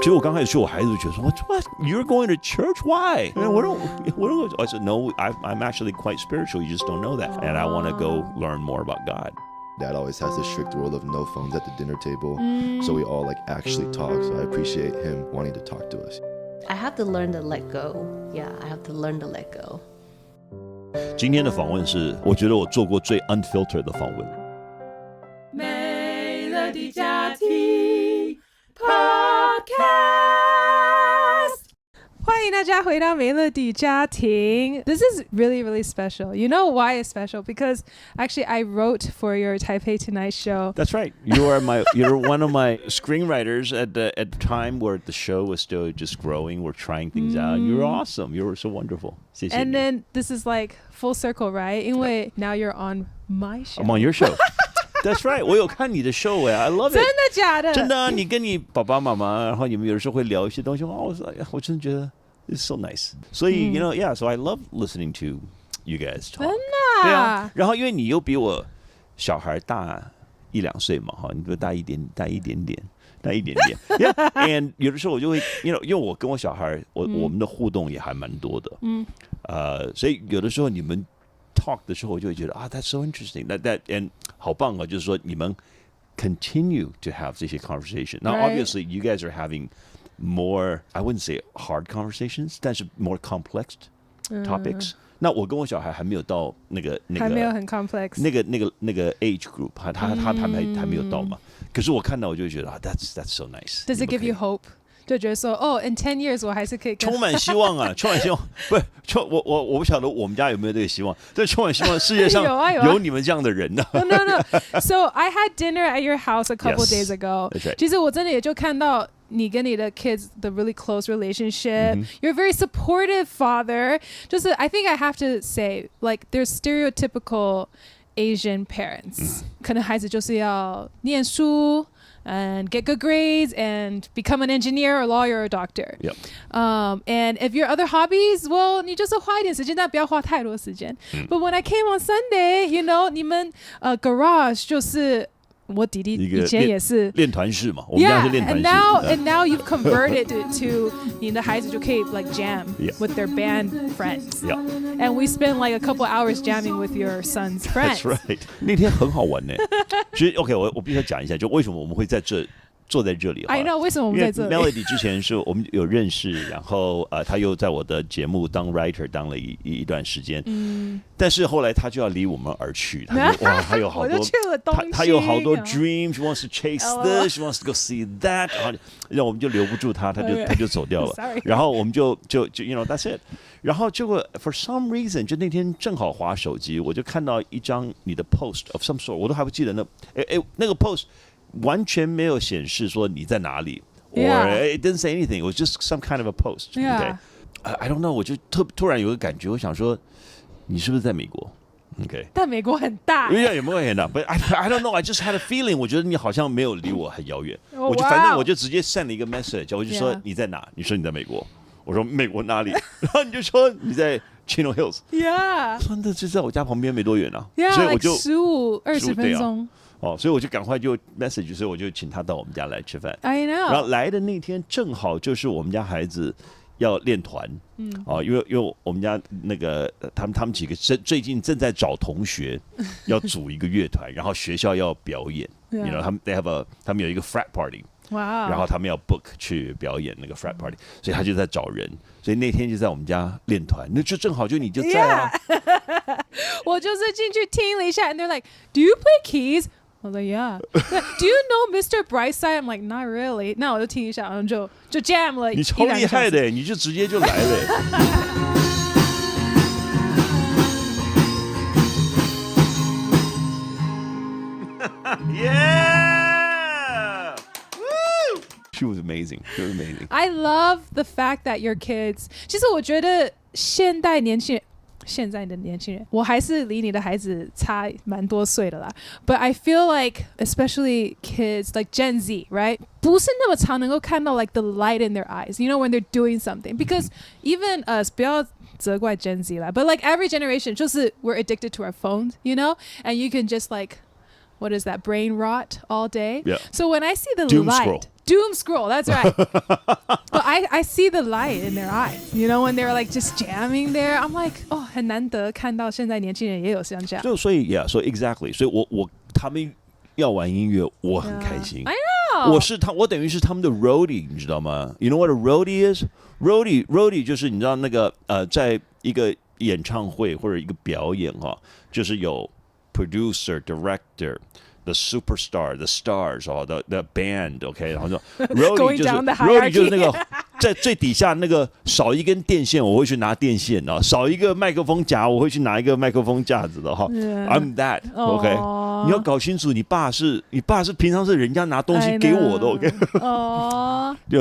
其实我刚开始去，我孩子就觉得说 What? You're going to church? Why? What don't I said, no, I'm actually quite spiritual. You just don't know that. And I want to go learn more about God. Dad always has this strict rule of no phones at the dinner table. So we all like actually talk. So I appreciate him wanting to talk to us. I have to learn to let go. Yeah, I have to learn to let go. 今天的访问是我觉得我做过最 unfiltered 的访问。Melody 家庭 Podcast， 欢迎大家回到美乐蒂家庭。This is really, really special. You know why it's special? Because actually I wrote for your Taipei Tonight show. That's right. You're one of my screenwriters at the time where the show was still just growing. We're trying things out. You were awesome. You were so wonderful. 谢谢你。 And then this is like full circle, right? 因为 now you're on my show. I'm on your show. That's right. 我有看你的 show 哎 I love it. 真的假的？真的啊，你跟你爸爸妈妈，然后你们有的时候会聊一些东西，我真的觉得 it's so nice. 所以you know, yeah, so I love listening to you guys talk. 真的对啊，然后因为你又比我小孩大1-2岁嘛，哈，你比我大一点点。Yeah, and 有的时候我就会，因为我跟我小孩，我们的互动也还蛮多的，所以有的时候你们 talk 的时候，我就会觉得啊 ，that's so interesting. That and 好棒啊，就是说你们 continue to have 这些 conversation. Now, obviously, you guys are having more, I wouldn't say hard conversations, 但是 more complex topics. 那我跟我小孩还没有到那个还没有很 complex 那个 age group， 他还没有到嘛。可是我看到我就会觉得啊 ，that's so nice. Does it give you hope? 就觉得说哦 in 10 years 我还是可以充满希望啊，充满希望。不是，我不晓得我们家有没有这个希望，但充满希望，世界上有你们这样的人呢。No. So I had dinner at your house a couple days ago. That's right. 其实我真的也就看到你跟你的 kids the really close relationship. You're a very supportive father. 就是 I think I have to say like there's stereotypical Asian parents. 可能孩子就是要念书 and get good grades and become an engineer or lawyer or doctor. Yep. And if your other hobbies, well, 你就是花一点时间，但不要花太多时间。But when I came on Sunday, you know, 你们garage 就是我弟弟以前也是练团式嘛，我们家是练团式。And now you've converted to 你的孩子就可以 like jam with their band friends. Yeah. And we spent like a couple hours jamming with your son's friends. That's right. 那天很好玩呢。其实 OK， 我必须要讲一下，就为什么我们会在这坐在这里。I know 为什么我们在这里。因为 Melody 之前是我们有认识，然后他又在我的节目当 writer 当了一段时间。但是后来他就要离我们而去，他就哇，他有好多，他有好多 dreams, she wants to chase this, she wants to go see that， 然后让我们就留不住他，他就走掉了。然后我们就 you know that's it。然后结果 for some reason 就那天正好滑手机，我就看到一张你的 post of some sort， 我都还不记得那个 post 完全没有显示说你在哪里 or it didn't say anything. It was just some kind of a post. Yeah. Okay. I don't know. 我就突然有个感觉，我想说你是不是在美国 ？OK. 但美国很大。也没有很大 ，But I don't know. I just had a feeling. 我觉得你好像没有离我很遥远。反正我就直接 send 了一个 message， 我就说你在哪？你说你在美国。我说美国哪里？然后你就说你在 Chino Hills。Yeah. 说那就在我家旁边没多远啊。Yeah. 所以我就15-20分钟。所以我就赶快就 message， 所以我就请他到我们家来吃饭。I know。然后来的那天正好就是我们家孩子要练团，因为我们家那个他们几个最近正在找同学要组一个乐团，然后学校要表演，you know， 他们有一个 frat party。哇！然后他们要 book 去表演那个 frat party， 所以他就在找人，所以那天就在我们家练团，那就正好就你就在啊。我就是进去听了一下 ，and they're like, "Do you play keys?" I was like, "Yeah." Do you know Mr. Brightside? I'm like, "Not really." 那我就听一下，然后就 jam 了。你超厉害的，你就直接就来了。Yeah. She was amazing. She was amazing. I love the fact that your kids. 其实我觉得现在的年轻人，我还是离你的孩子差蛮多岁的啦。But I feel like, especially kids like Gen Z, right? 不是那么常能够看到 like the light in their eyes, you know, when they're doing something. Because even us, 不要责怪 Gen Z 啦, but like every generation, 就是 we're addicted to our phones, you know, and you can just like, what is that, brain rot all day. Yeah. So when I see the Doom light. scroll. doom scroll. That's right. But I see the light in their eyes. You know, when they're like just jamming there, I'm like, 很难得看到现在年轻人也有像这样。就所以 yeah, so exactly. 所以我他们要玩音乐，我很开心。I know. 我等于是他们的 roadie， 你知道吗 ？You know what a roadie is? Roadie 就是你知道那个在一个演唱会或者一个表演哈，就是有 producer, director。The superstar, the stars, the band, OK， 然后就 roadie 就是那个在最底下那个少一根电线，我会去拿电线啊；少一个麦克风夹，我会去拿一个麦克风架子的哈。I'm that, OK。你要搞清楚，你爸是平常是人家拿东西给我的 ，OK。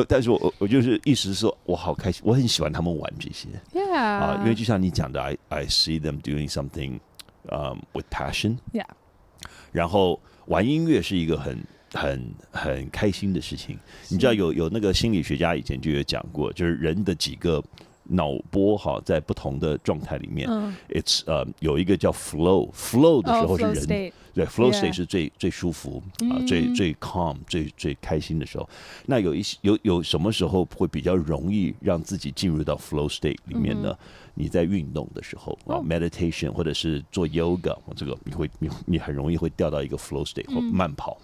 但是我就是意思是说，我好开心，我很喜欢他们玩这些。Yeah. 因为就像你讲的 ，I see them doing something with passion. Yeah. 然后玩音乐是一个很开心的事情。你知道有那个心理学家以前就有讲过，就是人的几个脑波哈，在不同的状态里面，it's 有一个叫 flow 的时候是人。对 ，flow state 是最舒服最 calm 最开心的时候。那有什么时候会比较容易让自己进入到 flow state 里面呢？你在运动的时候meditation 或者是做 yoga， 这个你很容易会掉到一个 flow state 或慢跑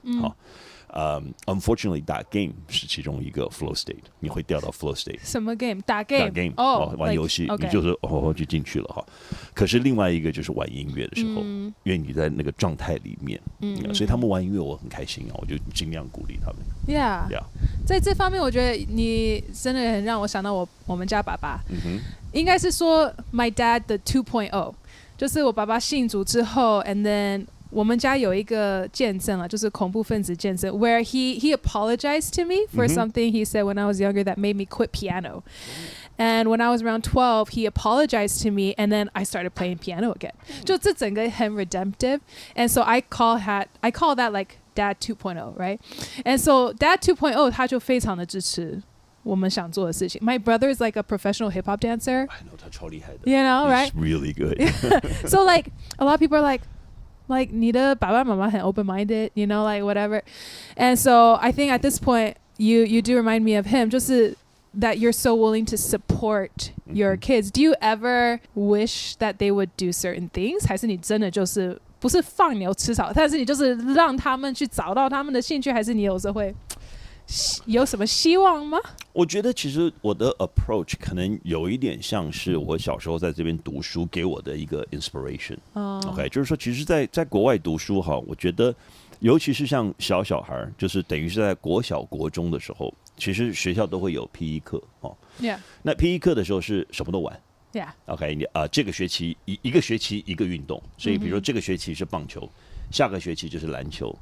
unfortunately 打 game 是其中一个 flow state， 你会掉到 flow state。什么 game？ 打 game 玩游戏，你就是就进去了哈。可是另外一个就是玩音乐的时候，因为你在那个状态里面，所以他们玩音乐我很开心啊，我就尽量鼓励他们。Yeah， 在这方面我觉得你真的很让我想到我们家爸爸，应该是说 my dad 的 2.0， 就是我爸爸信主之后 ，and then 我们家有一个见证了，就是恐怖分子见证 ，where he apologized to me for something he said when I was younger that made me quit piano. And when I was around 12, he apologized to me, and then I started playing piano again. 就这整个很 redemptive, and so I call that like Dad 2.0, right? And so Dad 2.0 他就非常的支持我们想做的事情。My brother is like a professional hip hop dancer. I know 他超厉害的。You know, right? He's really good. So like a lot of people are like,你的爸爸妈妈很 open-minded, you know, like whatever. And so I think at this point, you do remind me of him, 就是that you're so willing to support your kids. Do you ever wish that they would do certain things? 还是你真的就是不是放牛吃草，但是你就是让他们去找到他们的兴趣，还是你有时候会有什么希望吗？我觉得其实我的 approach 可能有一点像是我小时候在这边读书给我的一个 inspiration。OK， 就是说，其实在国外读书哈，我觉得尤其是像小孩，就是等于是在国小国中的时候，其实学校都会有 PE 课哦。Yeah. 那 PE 课的时候是什么都玩。Yeah. OK， 这个学期一个学期一个运动，所以比如说这个学期是棒球，下个学期就是篮球，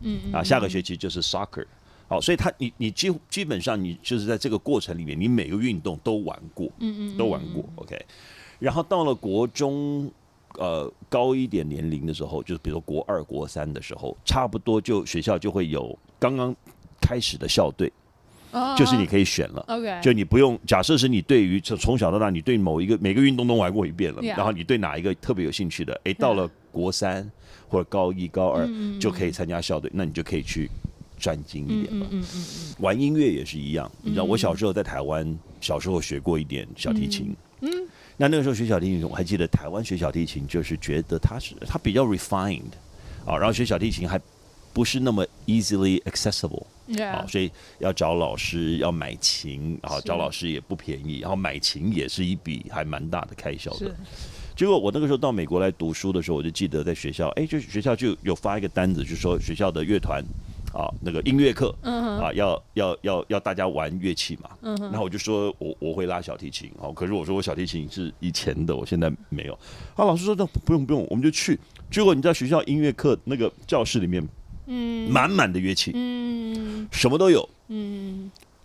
下个学期就是 soccer。好，所以你基本上你就是在这个过程里面，你每个运动都玩过，都玩过 ，OK。然后到了国中，高一点年龄的时候，就是比如说国2、国3的时候，差不多就学校就会有刚刚开始的校队，就是你可以选了 ，OK。就你不用，假设是你对于从小到大你对每个运动都玩过一遍了，然后你对哪一个特别有兴趣的，到了国3或者高1、高2就可以参加校队，那你就可以去专精一点了。玩音乐也是一样，你知道，我小时候在台湾，小时候学过一点小提琴。那个时候学小提琴，我还记得台湾学小提琴，就是觉得它比较 refined 然后学小提琴还不是那么 easily accessible。所以要找老师，要买琴，然后找老师也不便宜，然后买琴也是一笔还蛮大的开销的。结果我那个时候到美国来读书的时候，我就记得在学校，就学校就有发一个单子，就是说学校的乐团那个音乐课要大家玩乐器嘛。然后我就说我会拉小提琴，可是我说我小提琴是以前的，我现在没有。老师说那不用，我们就去。结果你在学校音乐课那个教室里面，满满的乐器，什么都有，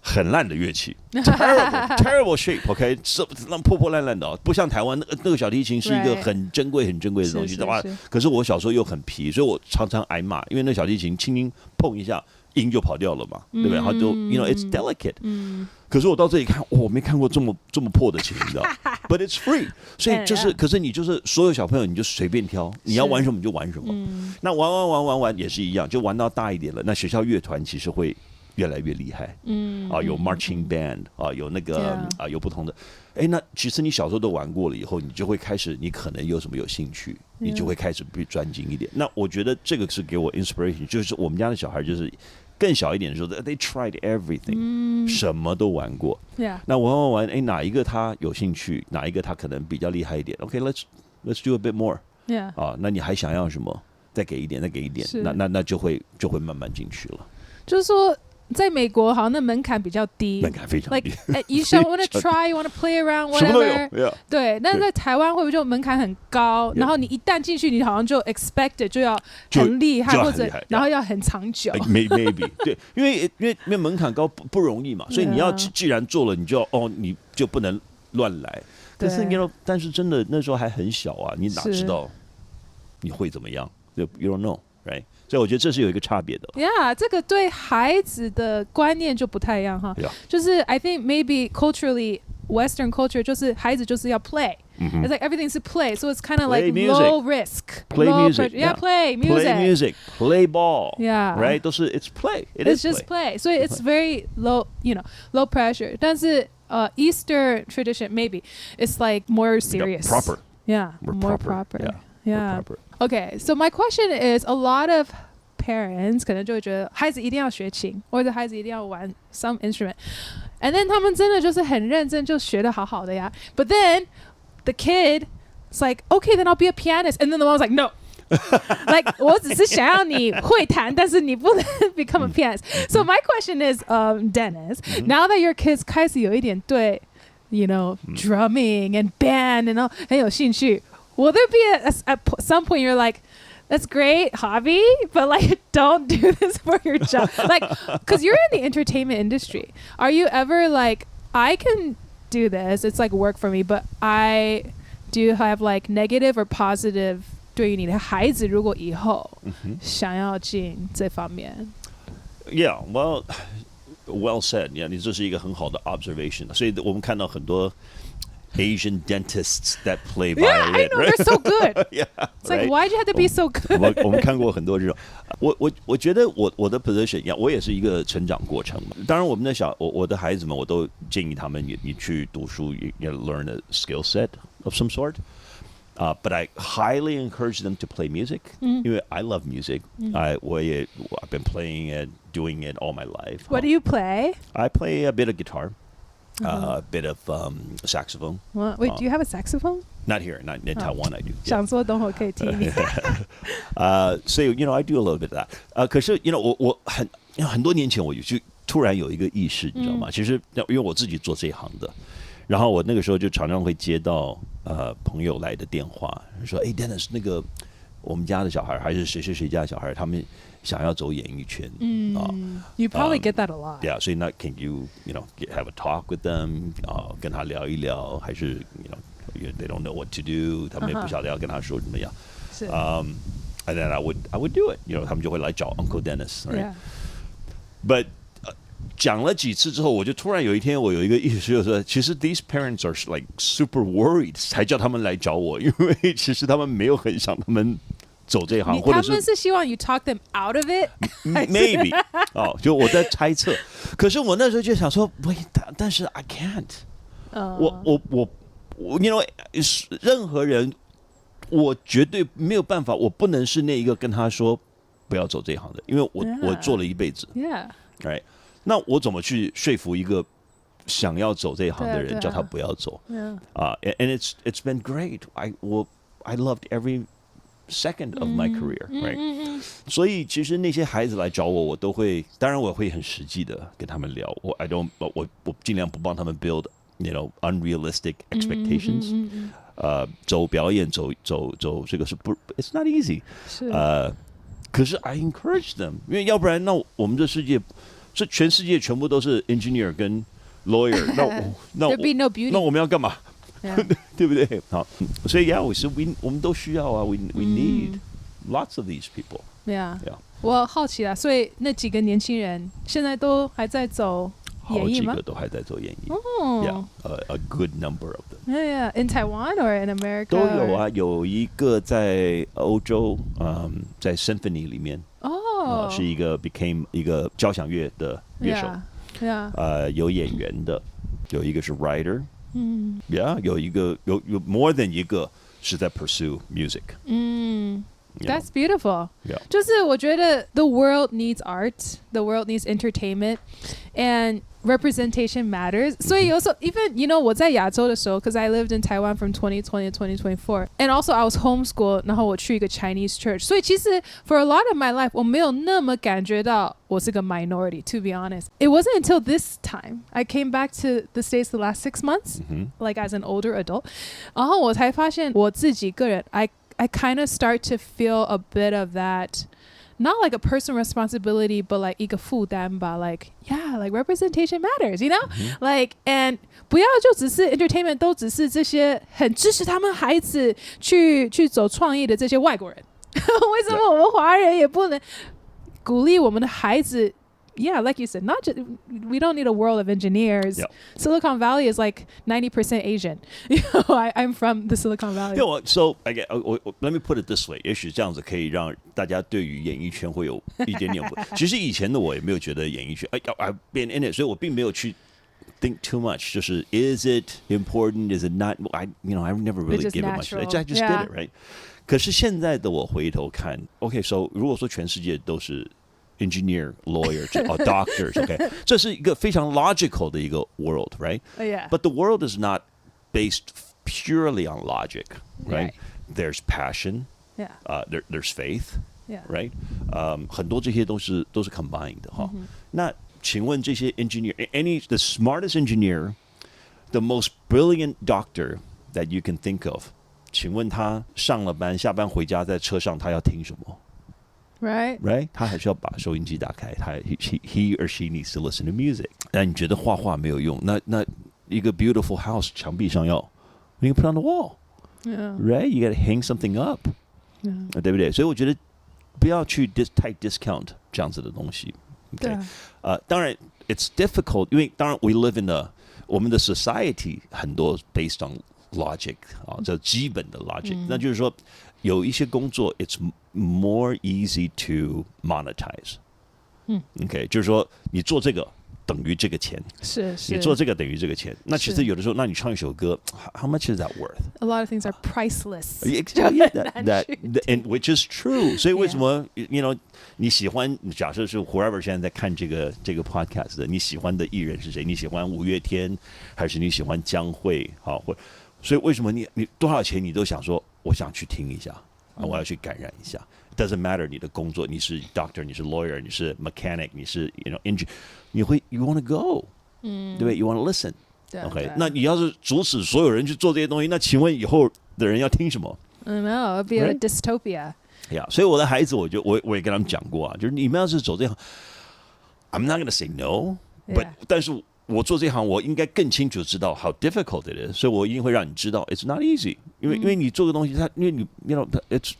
很烂的乐器，terrible shape，OK， 那破烂的不像台湾那个小提琴是一个很珍贵的东西，知道吧？可是我小时候又很皮，所以我常常挨骂，因为那小提琴轻轻碰一下，音就跑掉了嘛，对不对？然后就 it's delicate。可是我到这里看，我没看过这么破的琴，你知道？But it's free， 所以就是，可是你就是所有小朋友你就随便挑，你要玩什么就玩什么。那玩也是一样，就玩到大一点了，那学校乐团其实会越来越厉害，有 marching band 有那个有不同的，那其实你小时候都玩过了以后，你就会开始，你可能有什么有兴趣，你就会开始被专精一点。那我觉得这个是给我 inspiration， 就是我们家的小孩就是更小一点的时候 ，they tried everything，什么都玩过。那玩，哪一个他有兴趣，哪一个他可能比较厉害一点 ？OK，let's do a bit more。那你还想要什么？再给一点，那就会慢慢进去了。就是说，在美国好像那门槛比较低，门槛非常低。Like you want to try, you want to play around, whatever。什么都有，对。但是在台湾会不会就门槛很高？然后你一旦进去，你好像就 expected 就要很厉害，或者然后要很长久。Maybe 对，因为门槛高不容易嘛，所以你要既然做了，你就不能乱来。可是但是真的那时候还很小啊，你哪知道你会怎么样？ You don't know, right? 所以我觉得这是有一个差别的。这个对孩子的观念就不太一样哈。就是 I think maybe culturally Western culture 就是孩子就是要 play. It's like everything's a play, so it's kind of like low risk. Play music. Play music. Play music. Play ball. Right? 都是 it's play. It's just play. So it's very low, low pressure. 但是Eastern tradition maybe it's like more serious. Proper. More proper. More proper. Okay, so my question is, a lot of parents 可能就会觉得孩子一定要学琴，或者孩子一定要玩 some instrument, and then 他们真的就是很认真，就学得好好的呀。But then the kid is like, okay, then I'll be a pianist, and then the mom's like, no. Like 我只是想要你会弹，但是你不能 become a pianist. So my question is, Dennis, now that your kids 开始有一点对drumming and band and all 很有兴趣。Will there be at some point you're like, that's great hobby, but like don't do this for your job? Like, because you're in the entertainment industry. Are you ever like, I can do this, it's like work for me, but do you have like negative or positive 对于你的孩子如果以后想要进这方面？ Yeah, well said. 你这是一个很好的 observation. 所以我们看到很多Asian dentists that play violin. Yeah, I know, right? they're so good. It's like, why'd you have to be so good? 我们看过很多这种，我觉得我的 position 我也是一个成长过程嘛。当然，我们的我的孩子们，我都建议他们你去读书，you learn a skill set of some sort. But I highly encourage them to play music. 因为 I love music. I've been playing it, doing it all my life. What do you play? I play a bit of guitar. A bit of saxophone. Wait, do you have a saxophone? Not here, not in Taiwan. I do. 想说等会可以听你。So I do a little bit of that. 可是我很多年前我就突然有一个意识，你知道吗？其实因为我自己做这一行的，然后我那个时候就常常会接到朋友来的电话，说Dennis 那个我们家的小孩还是谁谁谁家的小孩，他们想要走演艺圈。You probably get that a lot. Yeah, so now can you have a talk with them? 跟他聊一聊，还是they don't know what to do， 他们也不晓得要跟他说怎么样。是。And then I would do it. 他们就会来找 Uncle Dennis, right? Yeah. But 讲了几次之后，我就突然有一天，我有一个意识，就是说，其实 these parents are like super worried， 才叫他们来找我，因为其实他们没有很想他们走这一行，或者他们是希望 you talk them out of it maybe 就我在猜测。可是我那时候就想说，但是 I can't， 我任何人，我绝对没有办法，我不能是那一个跟他说不要走这一行的，因为我做了一辈子 ，right？ 那我怎么去说服一个想要走这一行的人，叫他不要走？And it's been great. I loved every second of my career, right? 所以其实那些孩子来找我，我都会，当然我会很实际的跟他们聊。我尽量不帮他们 build, unrealistic expectations. 走表演，走这个是不 ，it's not easy. 是。可是 I encourage them， 因为要不然那我们这世界，这全世界全部都是 engineer 跟 lawyer， 那 There'd be no beauty. 那我们要干嘛？对不对？好，所以我们都需要啊 ，we need lots of these people. Yeah. 我好奇啦，所以那几个年轻人现在都还在走演艺吗？好几个都还在做演艺。Yeah, a good number of them. Yeah, in Taiwan or in America? 都有啊，有一个在欧洲，在 Symphony 里面。是一个 became 一个交响乐的乐手。有演员的，有一个是 writer。Yeah， 有 more than 一个是在 pursue music。That's beautiful. Yeah. 就是我觉得 the world needs art, the world needs entertainment, and representation matters. 所以有时候 even我在亚洲的时候 because I lived in Taiwan from 2020 to 2024 and also I was homeschooled 然后我去一个 Chinese church 所以其实 for a lot of my life 我没有那么感觉到我是个 minority to be honest. It wasn't until this time I came back to the States the last 6 months like as an older adult 然后我才发现我自己个人I kind of start to feel a bit of that not like a personal responsibility but like 一个负担吧 like yeah like representation matters like and 不要就只是 entertainment 都只是这些很支持他们孩子去走创意的这些外国人为什么我们华人也不能鼓励我们的孩子Yeah, like you said, not just we don't need a world of engineers. Yep. Silicon Valley is like 90% Asian. I'm from the Silicon Valley. So let me put it this way. 也许这样子可以让大家对于演艺圈会有一点点不。其实以前的我也没有觉得演艺圈，I've been in it， 所以我并没有去 think too much. 就是 is it important? Is it not? I never really given much. I just did it, right? 可是现在的我回头看 ，OK， so 如果说全世界都是engineer, lawyer, doctors. Okay, 这是一个非常 logical 的一个 world, right? Yeah. But the world is not based purely on logic, right? There's passion. Yeah. There's faith. Yeah. Right. 很多这些都是 combined 的哈。那请问这些 engineer, the smartest engineer, the most brilliant doctor that you can think of, 请问他上了班下班回家在车上他要听什么？Right， 他还是要把收音机打开，he or she needs to listen to music。那你觉得画画没有用？那一个 beautiful house 墙壁上要 you can put on the wall，right？ You got to hang something up， 对不对？所以我觉得不要去太 discount 这样子的东西。Okay？ 当然 it's difficult， 因为当然 we live in 我们的 society 很多 based on logic 这基本的 logic，那就是说有一些工作 it's more easy to monetize。OK， 就是说你做这个等于这个钱，是你做这个等于这个钱。那其实有的时候，那你唱一首歌 ，how much is that worth? A lot of things are priceless. And which is true. 所以为什么你喜欢？假设是 whoever 现在在看这个 podcast 的，你喜欢的艺人是谁？你喜欢五月天，还是你喜欢江蕙？所以为什么你多少钱你都想说，我想去听一下，我要去感染一下。It doesn't matter 你的工作，你是 doctor， 你是 lawyer， 你是 mechanic， 你是engineer， you want to go， 对不对 ？You want to listen。OK， 那你要是阻止所有人去做这些东西，那请问以后的人要听什么 ？No, it'd be a dystopia. Yeah， 所以我的孩子，我也跟他们讲过啊，就是你们要是走这行 ，I'm not going to say no，but 但是我做这行，我应该更清楚知道 how difficult it is， 所以我一定会让你知道 it's not easy， 因为你做个东西，因为你it's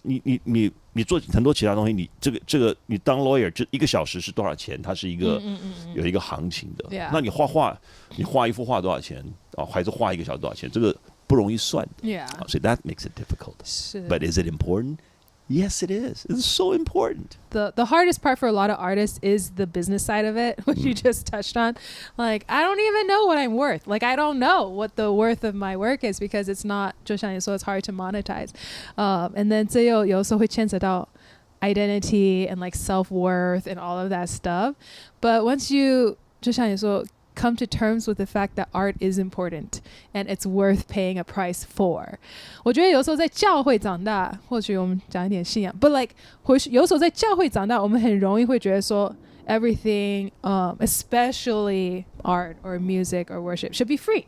你做很多其他东西，你这个你当 lawyer 这1个小时是多少钱？它是一个有一个行情的。那你画画，你画一幅画多少钱？还是画1个小时多少钱？这个不容易算的。所以 that makes it difficult. But is it important? Yes, it is. It's so important. The hardest part for a lot of artists is the business side of it, which you just touched on. Like, I don't even know what I'm worth. Like, I don't know what the worth of my work is because it's not, 就像你说, it's hard to monetize. And then 这有时候会牵扯到 identity and like self-worth and all of that stuff. But once you, 就像你说, come to terms with the fact that art is important and it's worth paying a price for. 我觉得有时候在教会长大，或许我们讲一点信仰 but like 有时候在教会长大，我们很容易会觉得说 everything, especially art or music or worship should be free.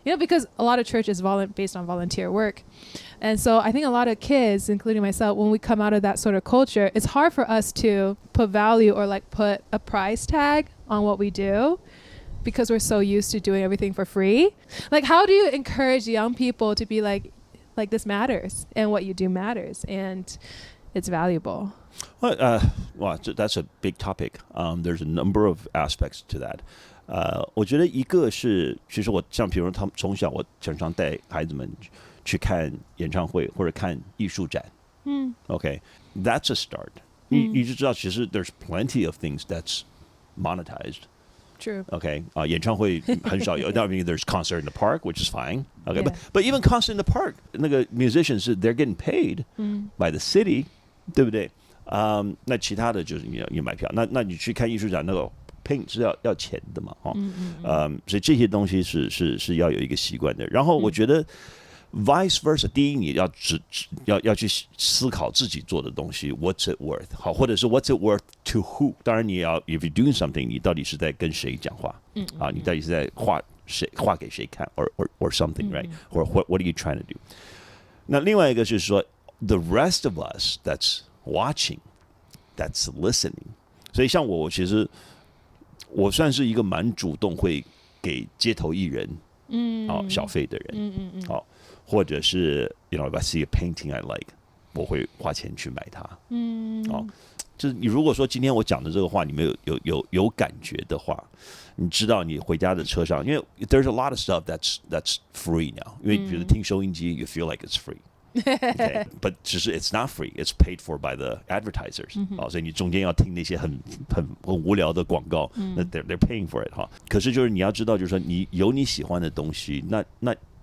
Because a lot of church is based on volunteer work. And so I think a lot of kids, including myself, when we come out of that sort of culture, it's hard for us to put value or like put a price tag on what we do. Because we're so used to doing everything for free. Like, how do you encourage young people to be like this matters and what you do matters and it's valuable? Well, that's a big topic. There's a number of aspects to that. 我觉得一个是，其实我像比如他们从小我常常带孩子们去看演唱会或者看艺术展。Okay, that's a start. 你就知道其实 there's plenty of things that's monetized. True. Okay, 演唱会很少有。I mean, there's concert in the park, which is fine. Okay, but even concert in the park, 那个 musicians they're getting paid by the city, 对不对？那其他的就是你买票，那你去看艺术展那个 paying 是要钱的嘛，所以这些东西是要有一个习惯的。然后我觉得。Vice versa， 第一你要去思考自己做的东西 ，What's it worth？ 好，或者是 What's it worth to who？ 当然你要 ，if you doing something， 你到底是在跟谁讲话？你到底是在画给谁看 ，or something，right？ or what are you trying to do？ 那另外一个就是说 ，the rest of us that's watching，that's listening。所以像我其实我算是一个蛮主动会给街头艺人小费的人，好。或者是 if I see a painting I like， 我会花钱去买它。就是你如果说今天我讲的这个话，你们有感觉的话，你知道你回家的车上，因为 there's a lot of stuff that's free now， 因为觉得听收音机 you feel like it's free。Okay, but 只是 it's not free, it's paid for by the advertisers。所以你中间要听那些很无聊的广告，那 they're paying for it 哈。可是就是你要知道，就是说你有你喜欢的东西，那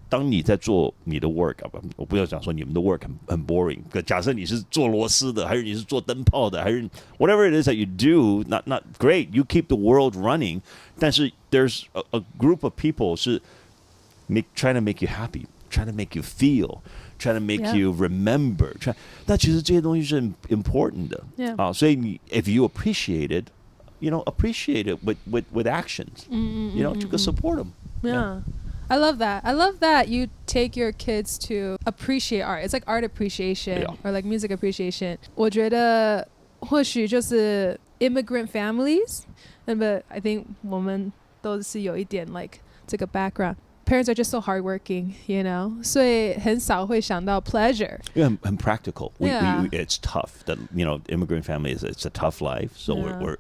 当你在做你的 work， 我不要讲说你们的 work 很 boring。假设你是做螺丝的，还是你是做灯泡的，还是 whatever it is that you do， not great. You keep the world running， 但是 there's a group of people 是trying to make you happy, trying to make you feel, trying to make you remember。那其实这些东西是 important 的所以你 if you appreciate it, appreciate it with actions. 这个 support them. I love that. I love that you take your kids to appreciate art. It's like art appreciation or like music appreciation. 我觉得或许就是 immigrant families, but I think 我们都是有一点 like 这个 background. Parents are just so hardworking, 所以很少会想到 pleasure. 因为很 practical. It's tough. That immigrant families, it's a tough life. So we're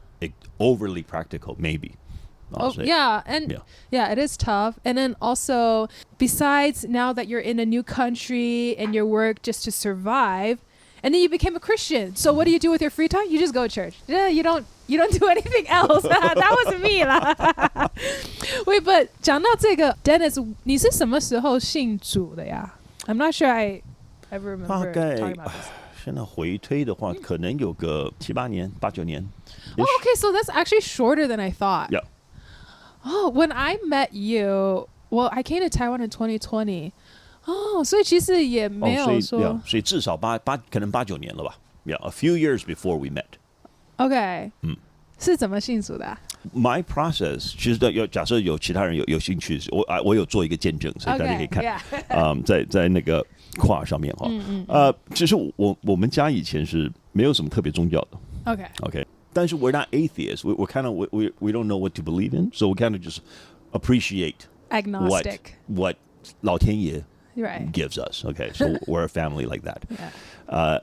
overly practical, maybe. It is tough. And then also, besides now that you're in a new country and you work just to survive, and then you became a Christian. So what do you do with your free time? You just go to church. Yeah, you don't do anything else. That wasn't me lah. Wait, but 讲到这个 Dennis, 你是什么时候信主的呀？ I'm not sure I ever remember talking about this. 现在回推的话，可能有个7、8年、8、9年。Oh, okay, so that's actually shorter than I thought. Yeah. Oh, when I met you, well, I came to Taiwan in 2020. Oh, 所以其实也没有说，所以至少可能8、9年了吧。Yeah, a few years before we met. Okay. 是怎么信主的？My process 其实假设有其他人有兴趣，我有做一个见证，所以大家可以看。在那个跨上面哈。其实我们家以前是没有什么特别宗教的。Okay. 但是 we're not atheists. We're kind of we don't know what to believe in, so we kind of just appreciate agnostic what 老天爷right. gives us. Okay, so we're a family like that.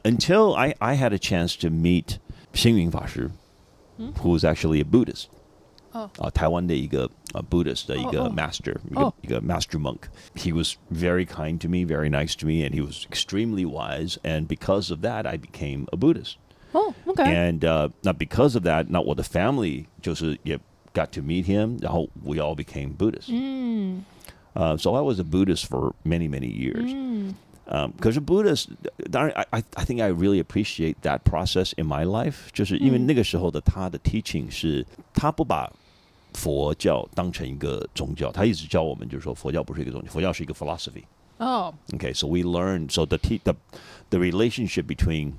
Until I had a chance to meet 星云法师 who is actually a Buddhist. 台湾的一个Buddhist 的一个 master, 一个 master monk. He was very kind to me, very nice to me, and he was extremely wise. And because of that, I became a Buddhist. Oh, okay. And now because of that, now 我的 family 就是也 got to meet him, 然后 we all became Buddhists. So I was a Buddhist for many, many years. Because Buddhist, 当然 I think I really appreciate that process in my life. 就是因为那个时候的他的 teaching 是他不把佛教当成一个宗教，他一直教我们就是说佛教不是一个宗教，佛教是一个 philosophy. Okay, so we learned, so the relationship between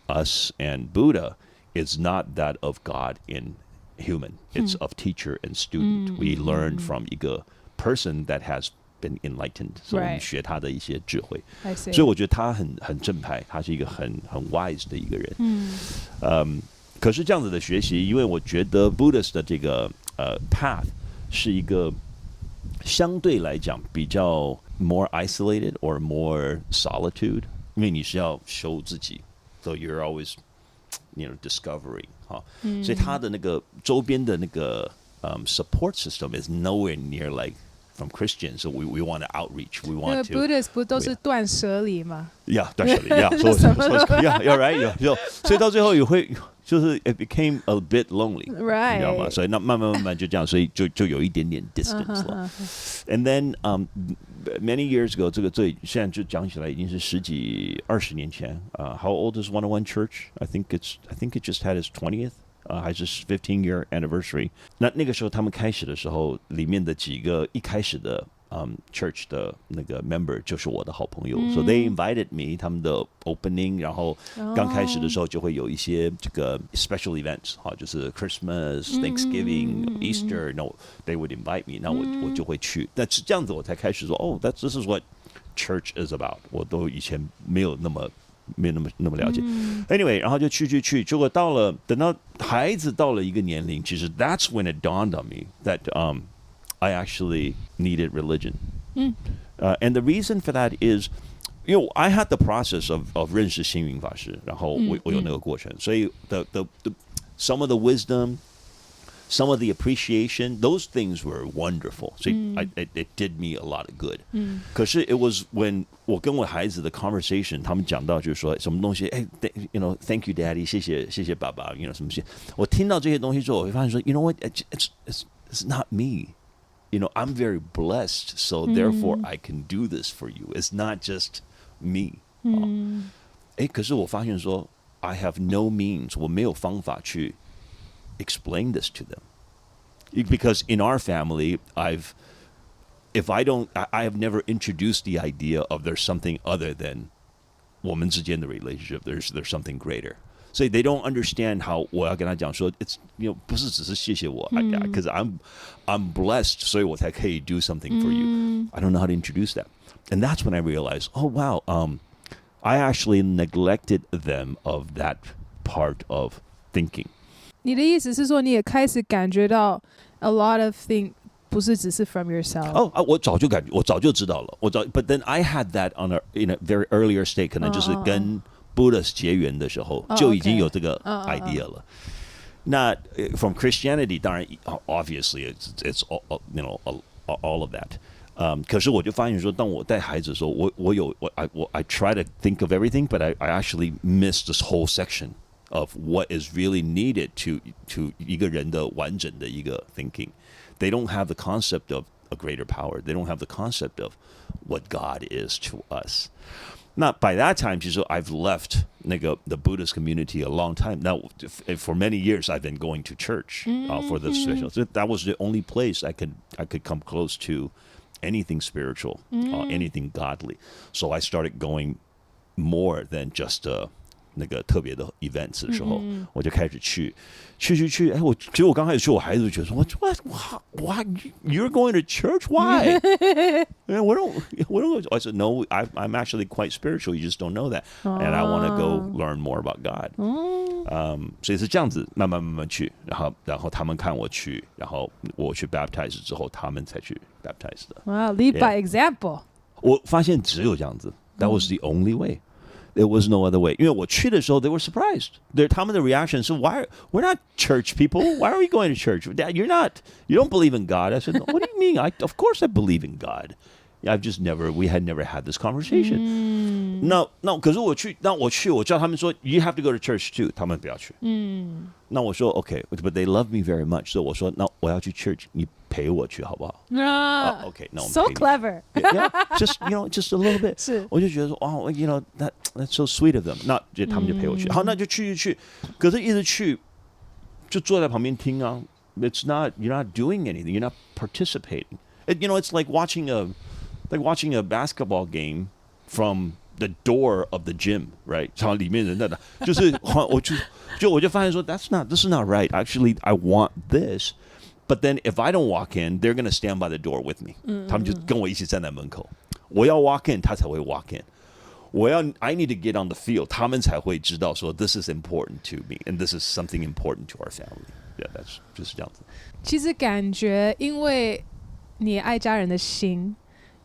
us and Buddha is not that of God in human. It's of teacher and student. We learn from 一个 person that has been enlightened. So 我们学他的一些智慧。所以我觉得他很正派，他是一个很 wise 的一个人。可是这样子的学习，因为我觉得 Buddhist 的这个path 是一个相对来讲比较 more isolated or more solitude， 因为你是要修自己。So you're always, discovering 所以他的那个周边的那个support system is nowhere near like from Christians. So we want to outreach. We want to. Buddhists 不都是断舍离吗？ Yeah, 断舍离。Yeah, so yeah, you're right. 所以到最后也会就是 it became a bit lonely， right？ 你知道吗？所以那慢慢就这样，所以就有一点点 distance 了。And then many years ago， 这个现在就讲起来已经是10几20年前。How old is 101 Church? I think it just had its 20th. 还是 15-year anniversary。那个时候他们开始的时候，里面的几个一开始的church 的那个 member 就是我的好朋友，so they invited me 他们的 opening， 然后刚开始的时候就会有一些这个 special events， 就是 Christmas、Thanksgiving、Easter，no they would invite me， 那我就会去。但是这样子我才开始说this is what church is about， 我都以前没有那么了解。Anyway， 然后就去，结果等到孩子到了一个年龄，其实 that's when it dawned on me that I actually needed religion. And the reason for that is, I had the process of 认识星云法师，然后我有那个过程，所以 the some of the wisdom。Some of the appreciation, those things were wonderful. So it did me a lot of good. 可是 it was when 我跟我孩子的 conversation， 他们讲到就是说什么东西，thank you daddy， 谢谢爸爸，什么些，我听到这些东西之后，我会发现说 what, it's not me. I'm very blessed, so therefore I can do this for you. It's not just me. 可是我发现说 I have no means， 我没有方法去explain this to them, because in our family I have never introduced the idea of there's something other than 我们之间的 relationship, there's something greater, so they don't understand how 我要跟他讲说 it's 不是只是谢谢我 because I'm blessed 所以我才可以 do something for you. I don't know how to introduce that, and that's when I realized wow, I actually neglected them of that part of thinking. 你的意思是说，你也开始感觉到 a lot of things 不是只是 from yourself。我早就知道了，but then I had that on in a very earlier state， 可能就是跟 Buddha 结缘的时候就已经有这个 idea 了。那 from Christianity， 当然 obviously it's all, all of that。可是我就发现说，当我带孩子的时候，I try to think of everything, but I actually miss this whole section。Of what is really needed to 一个人的完整的一个 thinking. They don't have the concept of a greater power. They don't have the concept of what God is to us. Now, by that time, 其实 I've left the Buddhist community a long time. Now, for many years, I've been going to church for the special. So that was the only place I could come close to anything spiritual, anything godly. So I started going more than just那个特别的 events 的时候，我就开始去。其实我刚开始去，我孩子就觉得说 What? You're going to church? Why? 我don't. I said no. I'm actually quite spiritual. You just don't know that. And I want to go learn more about God. 所以是这样子，慢慢去，然后他们看我去，然后我去 baptize 之后，他们才去 baptize 的。Wow, lead by example. 我发现只有这样子。That was the only way. There was no other way. 因为我去的时候 they were surprised. 他们的 reaction 是 we're not church people. Why are we going to church? Dad, you don't believe in God. I said, no, what do you mean? Of course I believe in God. We had never had this conversation. No, 可是我叫他们说 you have to go to church too. 他们不要去。那我说 okay, but they love me very much. So 我说那我要去 church, 你陪我去好不好？Okay, no. So clever. Yeah, just a little bit. 是，我就觉得说that's so sweet of them. 那他们就陪我去。好，那就去。可是一直去，就坐在旁边听啊。You're not doing anything. You're not participating. It's like watching a basketball game from the door of the gym, right? 场里面人在那，就是我就发现说 this is not right. Actually, I want this. But then if I don't walk in, they're going to stand by the door with me. 他们就跟我一起站在门口。我要 walk in， 他才会 walk in。I need to get on the field， 他们才会知道说 this is important to me and this is something important to our family. Yeah, that's 就是这样子。其实感觉因为你爱家人的心，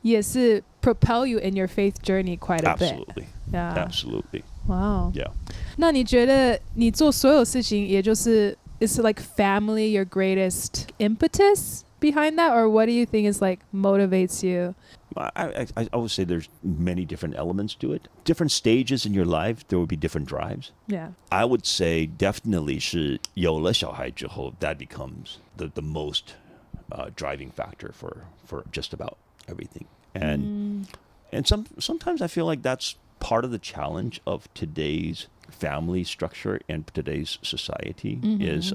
也是 propel you in your faith journey quite a bit. Absolutely. Yeah. Absolutely. Wow. Yeah. 那你觉得你做所有事情，也就是 is like family your greatest impetus behind that, or what do you think is like motivates you? I would say there's many different elements to it. Different stages in your life, there will be different drives. Yeah. I would say definitely 是有了小孩之后 that becomes the most driving factor for just about everything. And sometimes I feel like that's part of the challenge of today's family structure and today's society is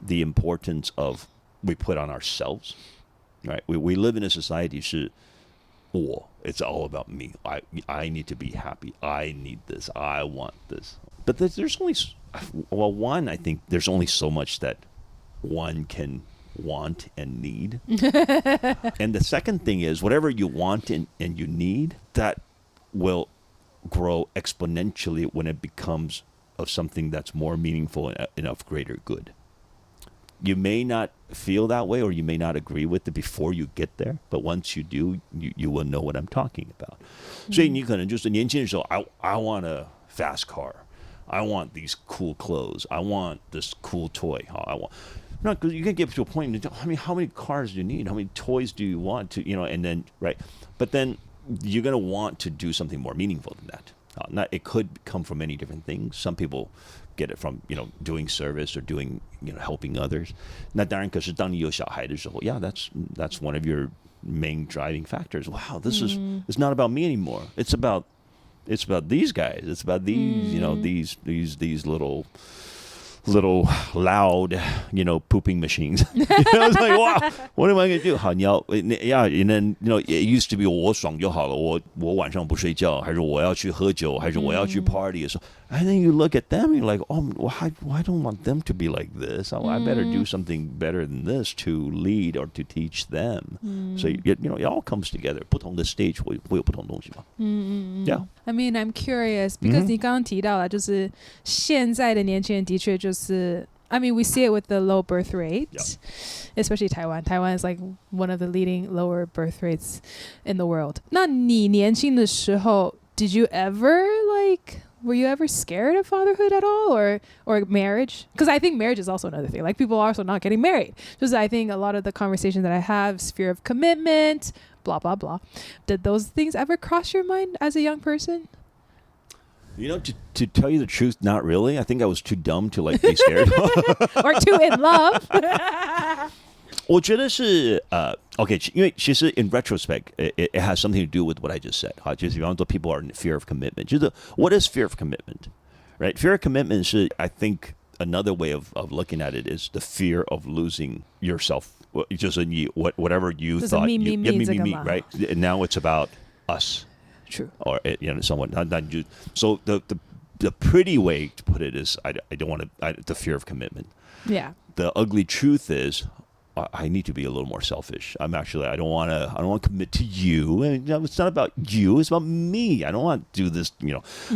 the importance of we put on ourselves, right? We live in a society 是it's all about me. I need to be happy. I need this. I want this. But there's only, well, one, I think there's only so much that one can want and need. And the second thing is whatever you want and you need, that will grow exponentially when it becomes of something that's more meaningful and of greater good. You may not feel that way or you may not agree with it before you get there, but once you do, you will know what I'm talking about. 所以你可能就是年轻的时候 I want a fast car. I want these cool clothes. I want this cool toy. I want no, because you can get to a point. How many cars do you need? How many toys do you want to? And then right, but then you're gonna want to do something more meaningful than that. It could come from many different things. Some people get it from doing service or doing helping others. 那当然，可是当你有小孩的时候 yeah, that's one of your main driving factors. Wow, it's not about me anymore. It's about these guys. It's about these these little loud pooping machines. It's like, wow, what am I going to do? 好，你要 yeah, and then it used to be 我爽就好了，我晚上不睡觉，还是我要去喝酒，还是我要去 party. So and then you look at them, you're like, oh, I don't want them to be like this. I better do something better than this to lead or to teach them. So it all comes together. 不同的 stage 会有不同东西嘛。Yeah. I mean, I'm curious because 你刚刚提到了，就是现在的年轻人的确就是I mean, we see it with the low birth rate, especially Taiwan. Taiwan is like one of the leading lower birth rates in the world. 那你年轻的时候 did you ever were you ever scared of fatherhood at all or marriage? Because I think marriage is also another thing. Like people are also not getting married. Just I think a lot of the conversation that I have is fear of commitment, blah, blah, blah. Did those things ever cross your mind as a young person? To tell you the truth, not really. I think I was too dumb to be scared. Or too in love. 我觉得是OK， 因为其实 in retrospect it has something to do with what I just said. 就是比方说 people are in fear of commitment. 就是 what is fear of commitment? Right? Fear of commitment 是 I think another way of looking at it is the fear of losing yourself. 就是你 whatever you thought me, right? And now it's about us. True. Or someone. So the pretty way to put it is I don't want the fear of commitment. Yeah. The ugly truth is I need to be a little more selfish. I don't want to commit to you. And it's not about you. It's about me. I don't want to do this.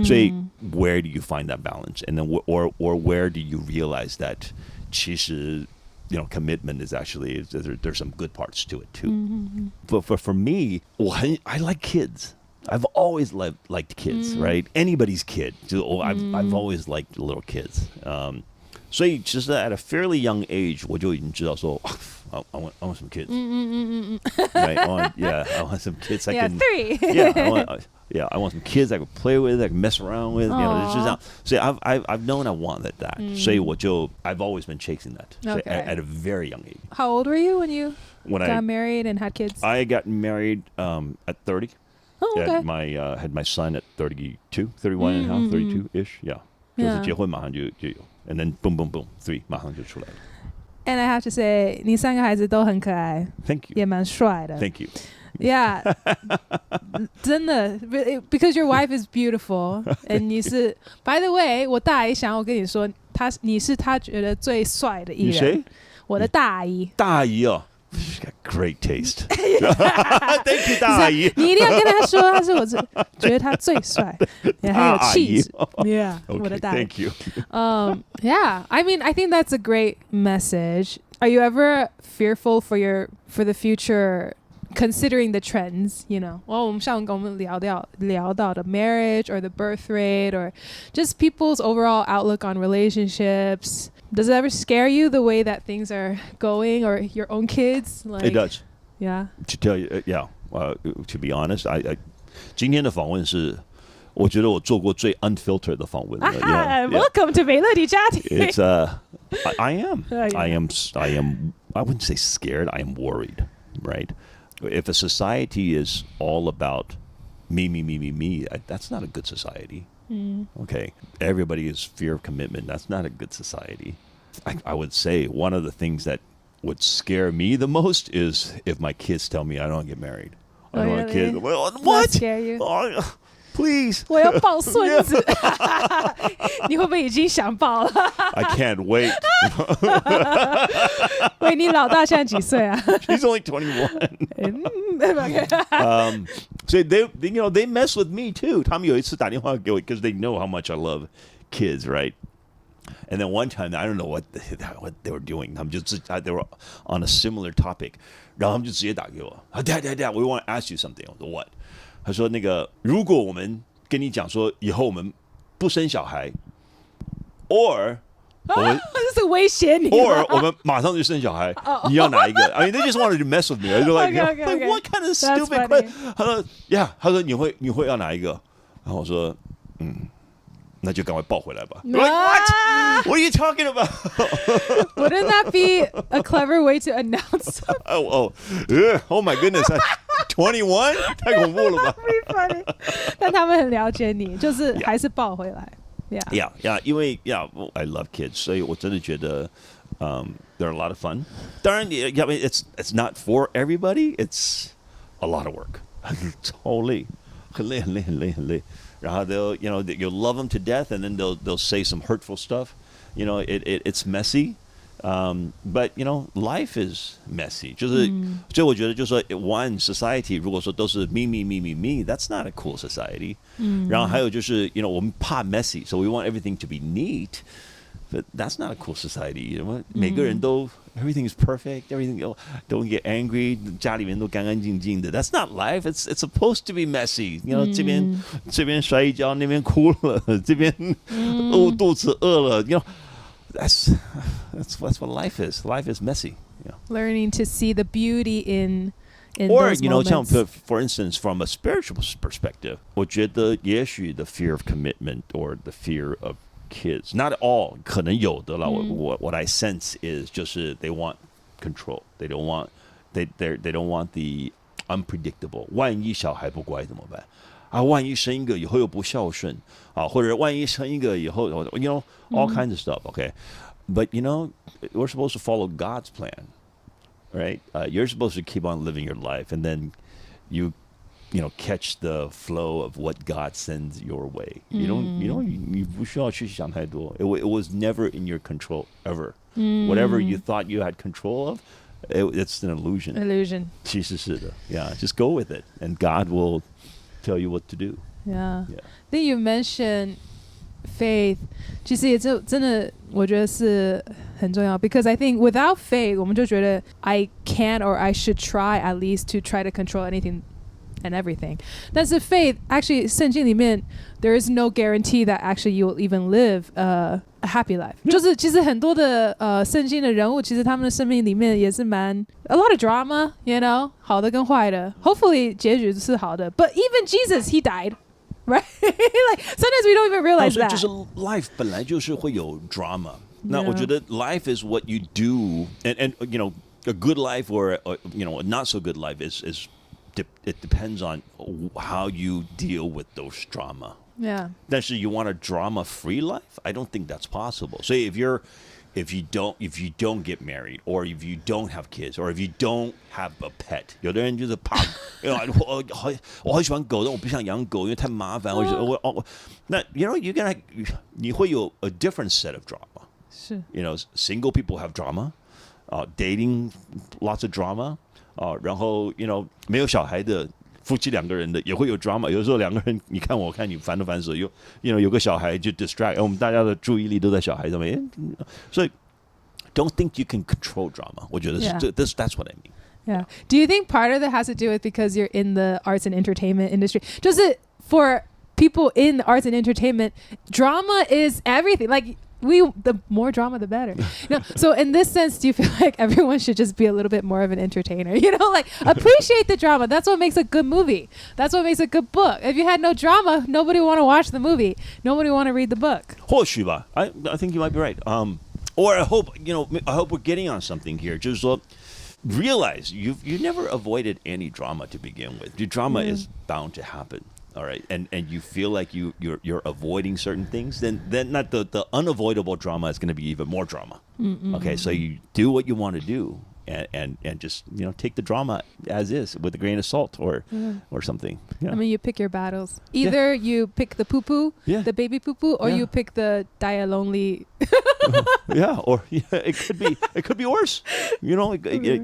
So where do you find that balance? And then or where do you realize that 其实 commitment is actually there's some good parts to it too. But for me, I like kids. I've always liked kids, right? Anybody's kid. I've always liked little kids. 所以其实 at a fairly young age 我就已经知道说 I want some kids. Right? I want some kids I can 3. I want some kids I can play with, I can mess around with. So I've known I wanted that. 所以我就 I've always been chasing that. Okay. At a very young age. How old were you when I got married and had kids? I got married at 30. Oh, okay. Had my son at 32, 31 and a half, 32-ish. Yeah. 就是结婚马上就有 And then boom, boom, boom, 3马上就出来了。And I have to say, 你3个孩子都很可爱。Thank you. 也蛮帅的。Thank you. Yeah. 真的 because your wife is beautiful. And 你是 By the way, 我大姨想要跟你说，你是她觉得最帅的艺人。你谁？我的大姨。大姨哦。She's got great taste. Thank you, 大姨。你一定要跟她说，她是我觉得她最帅，也很有气质。Yeah, okay, 我的大姨。Thank you. Yeah, I mean, I think that's a great message. Are you ever fearful for the future, considering the trends? 我们像我们聊到的 marriage or the birth rate or just people's overall outlook on relationships. Does it ever scare you the way that things are going, or your own kids? Like, It does. Yeah. To tell you, yeah. To be honest, I 今天的访问是我觉得我做过最 unfiltered 的访问。Welcome to 美乐蒂家庭。It's I am. I wouldn't say scared. I am worried. Right? If a society is all about me, that's not a good society. Okay. Everybody is fear of commitment. That's not a good society. I would say one of the things that would scare me the most is if my kids tell me I don't get married. I don't want kids. What? Scare you? Oh, please. 我要抱孙子。你会不会已经想抱了？ I can't wait. 喂，你老大现在几岁啊？ She's only 21. So they mess with me too. 他们有一次打电话给我 because they know how much I love kids, right? And then one time, I don't know what they were doing. 他们就they were on a similar topic. 然后他们就直接打给我。Dad, we want to ask you something. 我说 What? 他说那个如果我们跟你讲说以后我们不生小孩 or 我们这是威胁你 or 我们马上就生小孩，你要哪一个 I mean, they just wanted to mess with me. They're like, Okay. what kind of That's stupid funny. question? 他说 Yeah. 他说你会要哪一个？然后我说那就赶快抱回来吧。Like what? What are you talking about? Wouldn't that be a clever way to announce? Oh my goodness. 21? 太恐怖了吧 Pretty funny. 但他们很了解你，就是还是抱回来。Yeah, 因为 I love kids, 所以我真的觉得they're a lot of fun. 当然 it's not for everybody. It's a lot of work. 超累，很累。然后 you'll love them to death, and then they'll say some hurtful stuff. It's messy. But life is messy. 就是所以我觉得就是说 one society 如果说都是 me, that's not a cool society. 然后还有就是我们怕 messy, so we want everything to be neat. But that's not a cool society. 每个人都 everything is perfect. Everything don't get angry. 家里面都干干净净的。That's not life. It's supposed to be messy. 这边摔一跤，那边哭了，这边肚子饿了。That's what life is. Life is messy. Learning to see the beauty in or those moments. 像 for instance, from a spiritual perspective, 我觉得也许 the fear of commitment or the fear of kids, not all 可能有的啦。What I sense is 就是 they want control. They don't want the unpredictable. 万一小孩不乖怎么办？万一生一个以后又不孝顺或者万一生一个以后 all kinds of stuff. Okay, but we're supposed to follow God's plan, right? You're supposed to keep on living your life, and then you catch the flow of what God sends your way. You不需要去想太多. It was never in your control ever. Whatever you thought you had control of, it's an illusion. 其实是的. Yeah, just go with it, and God will tell you what to do. Yeah. I think you mentioned faith. 其实也真的我觉得是很重要 because I think without faith 我们就觉得 I can or I should try at least to try to control anything and everything. 但是 faith actually 圣经里面 there is no guarantee that actually you will even live a happy life. 就是其实很多的圣经的人物其实他们的生命里面也是蛮 a lot of drama, 好的跟坏的 hopefully 结局是好的 but even Jesus he died, right? Like sometimes we don't even realize that. 就是 life 本来就是会有 drama. 那我觉得 life is what you do, and a good life or a not so good life is it depends on how you deal with those drama. Yeah. 但是 you want a drama-free life? I don't think that's possible. So if you don't get married, or if you don't have kids, or if you don't have a pet, 有的人就是怕，我很喜欢狗，但我不想养狗，因为太麻烦。那你会有 a different set of drama. 是 single people have drama, dating lots of drama. 然后没有小孩的夫妻两个人的也会有 drama， 有时候两个人你看我看你烦都烦死了，有个小孩就 distract， 我们大家的注意力都在小孩上面，所以 don't think you can control drama， 我觉得 that's what I mean. Yeah. Do you think part of it has to do with because you're in the arts and entertainment industry? 就是 for people in the arts and entertainment, drama is everything. Like the more drama, the better. So in this sense, do you feel like everyone should just be a little bit more of an entertainer? Like appreciate the drama. That's what makes a good movie. That's what makes a good book. If you had no drama, nobody want to watch the movie. Nobody want to read the book. 或许吧, I think you might be right. Or I hope we're getting on something here. 就是说 realize you never avoided any drama to begin with. The drama is bound to happen. All right, and you feel like you're avoiding certain things, then not the unavoidable drama is going to be even more drama. Okay, so you do what you want to do, and just take the drama as is with a grain of salt or something. Yeah. I mean, you pick your battles. Either you pick the poo-poo, the baby poo-poo, or you pick the die lonely. Or it could be worse.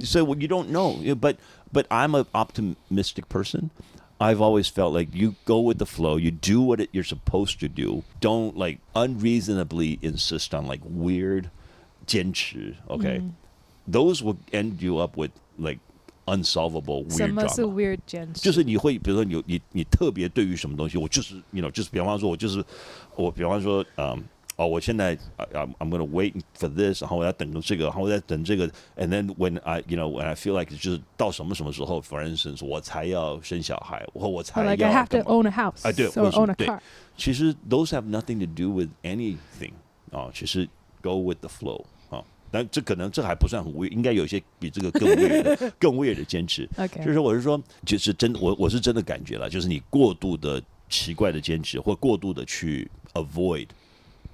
So you don't know. But I'm an optimistic person. I've always felt like you go with the flow. You do what you're supposed to do. Don't like unreasonably insist on like weird 坚持, okay? Those will end you up with like unsolvable weird drama. 什么是 weird 坚持？就是你会，比如说你特别对于什么东西，我就是就是比方说我现在I'm gonna wait for this， 然后我要等这个，然后我在等这个 ，and then when I feel like 就是到什么时候 ，for instance， 我才要生小孩，或我才要 like I have to own a house， 对， or own a car。其实 those have nothing to do with anything 其实 go with the flow 但这还不算很 weird， 应该有些比这个更 weird 的坚持。Okay. 就是我是说，就是我是真的感觉了，就是你过度的奇怪的坚持，或过度的去 avoid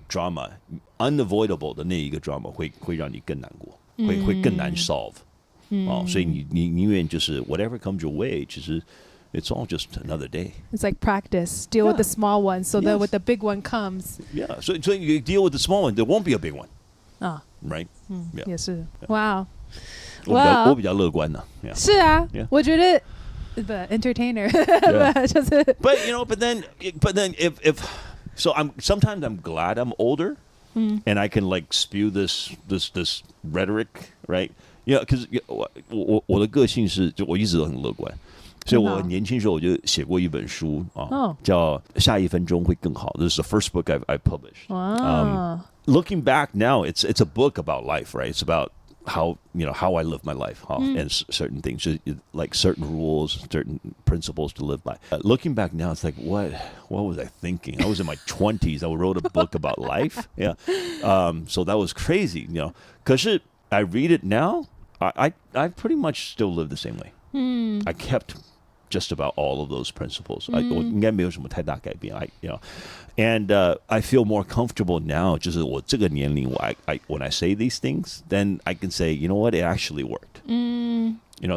drama unavoidable 的那一个 drama 会让你更难过，会更难 solve。所以你宁愿就是 whatever comes your way， 其实 it's all just another day. It's like practice. Deal with the small one so that when the big one comes. Yeah, so you deal with the small one, there won't be a big one. Right? 也是。Wow. 我比较乐观呢。是啊，我觉得 the entertainer 就是。But then if so sometimes I'm glad I'm older and I can like spew this rhetoric, right? Because 我的个性是就我一直都很乐观。所以我年轻时候我就写过一本书叫下一分钟会更好。This is the first book I published. Wow. Looking back now, it's a book about life, right? It's about how I live my life, and certain things, like certain rules, certain principles to live by. Looking back now, it's like what was I thinking? I was in my 20s. I wrote a book about life. Yeah, so that was crazy, 可是 I read it now, I pretty much still live the same way. I kept just about all of those principles. 我应该没有什么太大改变。And I feel more comfortable now. 就是我这个年龄， when I say these things, then I can say, you know what, it actually worked.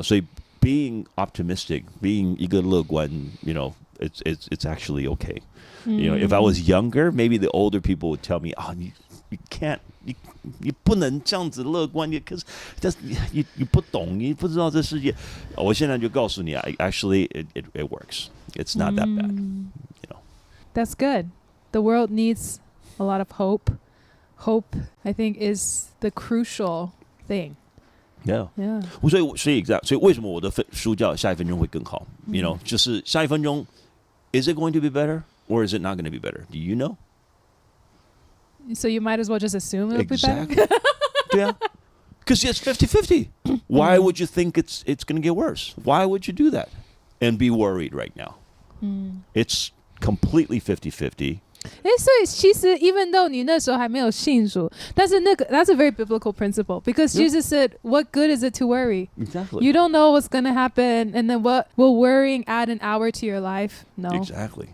So being optimistic, being 一个乐观, it's actually okay. If I was younger, maybe the older people would tell me, you can't. 你不能这样子乐观，可是你不懂，你不知道这世界。我现在就告诉你 actually it works. It's not that bad. That's good. The world needs a lot of hope. Hope, I think, is the crucial thing. Yeah. 所以为什么我的书叫下一分钟会更好？就是下一分钟 is it going to be better or is it not going to be better? Do you know? So you might as well just assume it'll be better. Yeah. Because it's 50-50. Why would you think it's going to get worse? Why would you do that and be worried right now? It's completely 50-50. 所以其实 even though 你那时候还没有信主，但是that's a very biblical principle because Jesus said, what good is it to worry? Exactly. You don't know what's going to happen, and then what will worrying add an hour to your life? No. Exactly.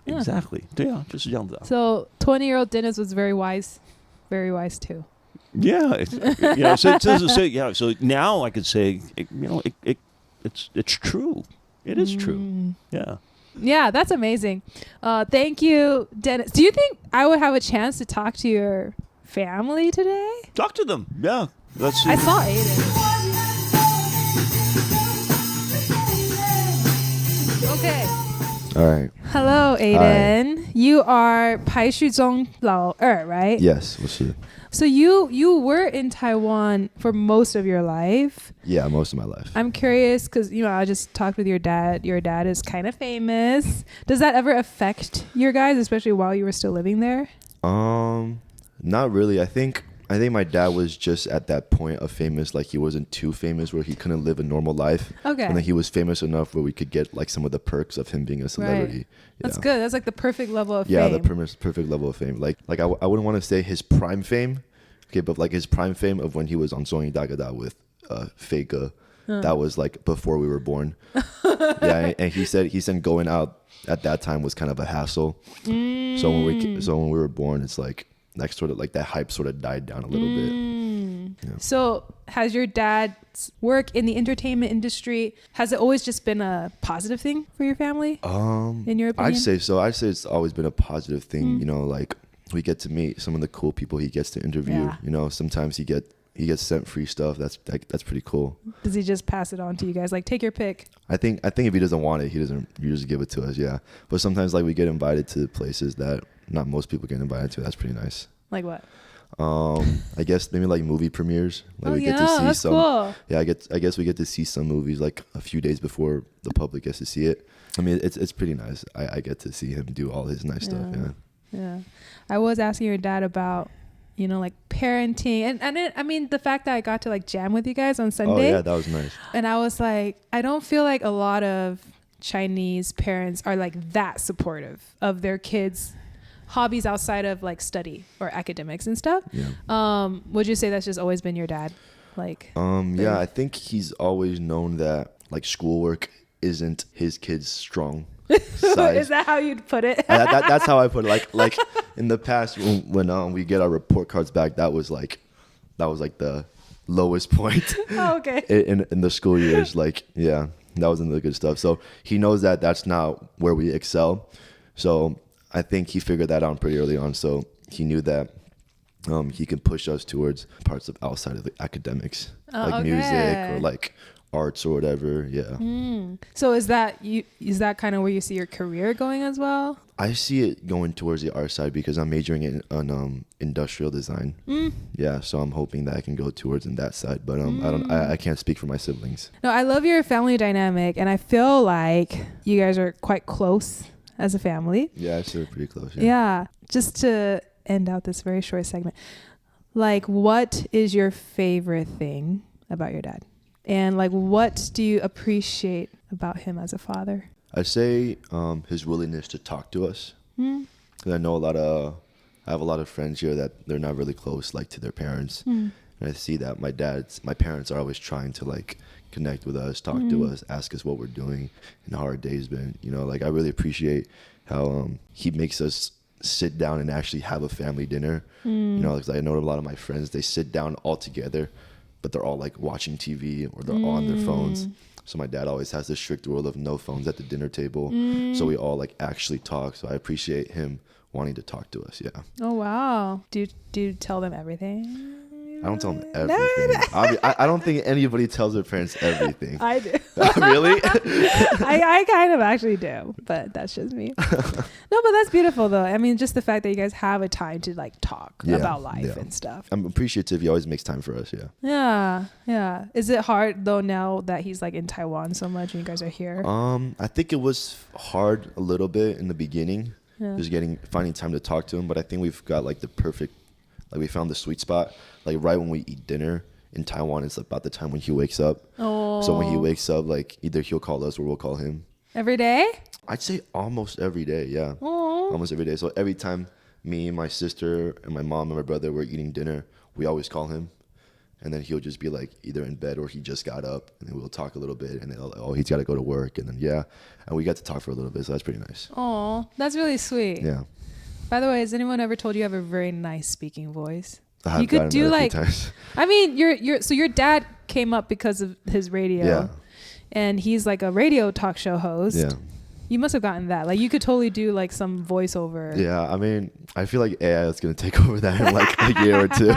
Exactly. 对啊，就是这样子啊。So 20-year-old Dennis was very wise too. Yeah. So now I could say, it's true. It is true. Yeah. Yeah, that's amazing. Thank you, Dennis. Do you think I would have a chance to talk to your family today? Talk to them. Yeah. Let's see. I saw Aiden. Okay. All right. Hello, Aiden. Hi. You are 排序中老二, right? Yes, 我是. So you were in Taiwan for most of your life. Yeah, most of my life. I'm curious because, I just talked with your dad. Your dad is kind of famous. Does that ever affect your guys, especially while you were still living there? Not really. I think my dad was just at that point of famous, like he wasn't too famous where he couldn't live a normal life. Okay. And then he was famous enough where we could get like some of the perks of him being a celebrity. Right. That's good. That's like the perfect level of yeah, fame. Yeah, the perfect level of fame. Like I wouldn't want to say his prime fame, okay, but like his prime fame of when he was on Song Dagada with Faker. That was like before we were born. Yeah, and he said going out at that time was kind of a hassle. So when we were born, it's like next sort of like that hype sort of died down a little bit. Yeah. So has your dad's work in the entertainment industry, has it always just been a positive thing for your family? In your opinion? I'd say so. I'd say it's always been a positive thing. You know, like we get to meet some of the cool people he gets to interview. Yeah. You know, sometimes he gets sent free stuff. That's pretty cool. Does he just pass it on to you guys? Like, take your pick. I think if he doesn't want it, he doesn't usually give it to us. Yeah, but sometimes like we get invited to places that not most people get invited to. That's pretty nice. Like what? I guess maybe like movie premieres. Like get to see that's some. Cool. Yeah, I guess we get to see some movies like a few days before the public gets to see it. I mean, it's pretty nice. I get to see him do all his nice stuff. Yeah. Yeah. I was asking your dad about, you know, like parenting and I mean the fact that I got to like jam with you guys on Sunday. Oh yeah, that was nice. And I was like, I don't feel like a lot of Chinese parents are like that supportive of their kids' hobbies outside of like study or academics and stuff. Yeah. Would you say that's just always been your dad? Like yeah, I think he's always known that like schoolwork isn't his kid's strong side. Is that how you'd put it? That's how I put it. Like in the past when we get our report cards back, that was like the lowest point. Oh, okay. in the school years. Like, yeah, that wasn't the good stuff. So he knows that that's not where we excel. So I think he figured that out pretty early on. So he knew that he can push us towards parts of outside of the academics, like music or like arts or whatever. Yeah. So is that kind of where you see your career going as well? I see it going towards the art side because I'm majoring in industrial design. Yeah, so I'm hoping that I can go towards in that side. But I can't speak for my siblings. No, I love your family dynamic, and I feel like you guys are quite close as a family. Yeah, I'd say we're pretty close. Yeah. Just to end out this very short segment, like, what is your favorite thing about your dad? And like, what do you appreciate about him as a father? I'd say his willingness to talk to us. Because I know I have a lot of friends here that they're not really close, like to their parents. And I see that my parents are always trying to like connect with us, talk to us, ask us what we're doing and how our day's been. You know, like I really appreciate how he makes us sit down and actually have a family dinner. You know, because I know a lot of my friends, they sit down all together, but they're all like watching TV or they're all on their phones. So my dad always has this strict rule of no phones at the dinner table. So we all like actually talk. So I appreciate him wanting to talk to us. Yeah. Oh, wow. Do you tell them everything? I don't tell them everything. I don't think anybody tells their parents everything. I do. Really? I kind of actually do, but that's just me. No, but that's beautiful though. I mean, just the fact that you guys have a time to like talk about life and stuff. I'm appreciative. He always makes time for us. Yeah. Yeah. Yeah. Is it hard though now that he's like in Taiwan so much and you guys are here? I think it was hard a little bit in the beginning. Just finding time to talk to him, but I think we've got like the perfect, like we found the sweet spot. Like right when we eat dinner in Taiwan, it's about the time when he wakes up. Oh. So when he wakes up, like either he'll call us or we'll call him. Every day? I'd say almost every day. Yeah. Aww. Almost every day. So every time me, my sister, and my mom and my brother were eating dinner, we always call him. And then he'll just be like either in bed or he just got up, and then we'll talk a little bit, and then he's got to go to work, and then and we got to talk for a little bit, so that's pretty nice. Oh, that's really sweet. Yeah. By the way, has anyone ever told you you have a very nice speaking voice? You could do like, I mean, so your dad came up because of his radio, and he's like a radio talk show host. Yeah. You must have gotten that. Like, you could totally do like some voiceover. Yeah, I mean, I feel like AI is going to take over that in like a year or two.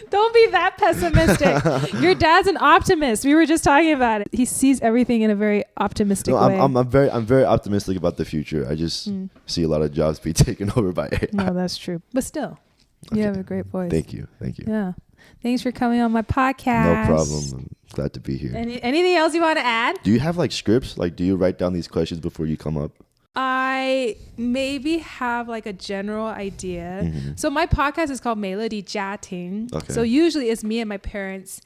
Don't be that pessimistic. Your dad's an optimist. We were just talking about it. He sees everything in a very optimistic way. I'm very optimistic about the future. I just see a lot of jobs be taken over by AI. No, that's true. But still, you have a great voice. Thank you. Yeah. Thanks for coming on my podcast. No problem. I'm glad to be here. Anything else you want to add? Do you have like scripts? Like, do you write down these questions before you come up? I I maybe have like a general idea. So my podcast is called Melody 家庭. Okay. So usually it's me and my parents,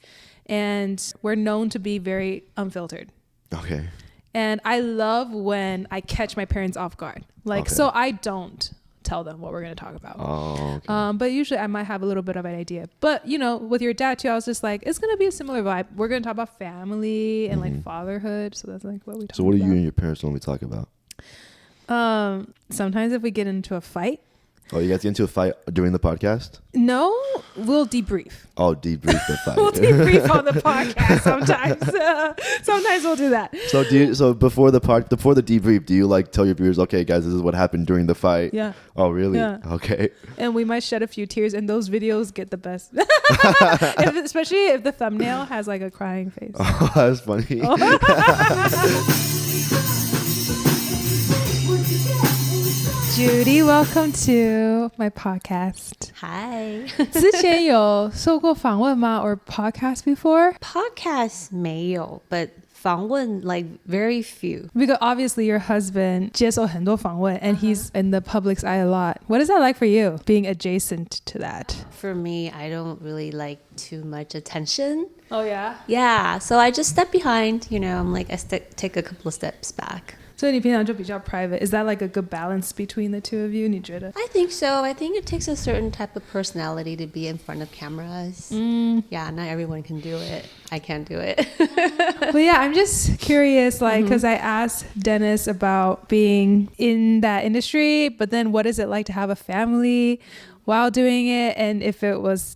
and we're known to be very unfiltered. Okay. And I love when I catch my parents off guard. Like, so I don't tell them what we're going to talk about. Oh, okay. But usually I might have a little bit of an idea. But, you know, with your dad too, I was just like, it's going to be a similar vibe. We're going to talk about family and like fatherhood. So that's like what we talk about. So what do you and your parents normally talk about? Sometimes if we get into a fight. Oh, you guys get into a fight during the podcast? No, we'll debrief. Oh, debrief the fight. We'll debrief on the podcast sometimes. Sometimes we'll do that. So before the debrief, do you like tell your viewers, okay, guys, this is what happened during the fight? Yeah. Oh, really? Yeah. Okay. And we might shed a few tears, and those videos get the best. Especially if the thumbnail has like a crying face. Oh, that's funny. Judy, welcome to my podcast. Hi. 之前有受过访问吗 or podcast before? Podcast 没有 but 访问 like very few. Because obviously your husband 接受很多访问 and he's in the public's eye a lot. What is that like for you, being adjacent to that? For me, I don't really like too much attention. Oh, yeah? Yeah, so I just step behind, you know, I'm like, take a couple of steps back. 所以你平常就比较 private. Is that like a good balance between the two of you? 你觉得? I think so. I think it takes a certain type of personality to be in front of cameras. Yeah, not everyone can do it. I can't do it. But yeah, I'm just curious, like, because I asked Dennis about being in that industry, but then what is it like to have a family while doing it, and if it was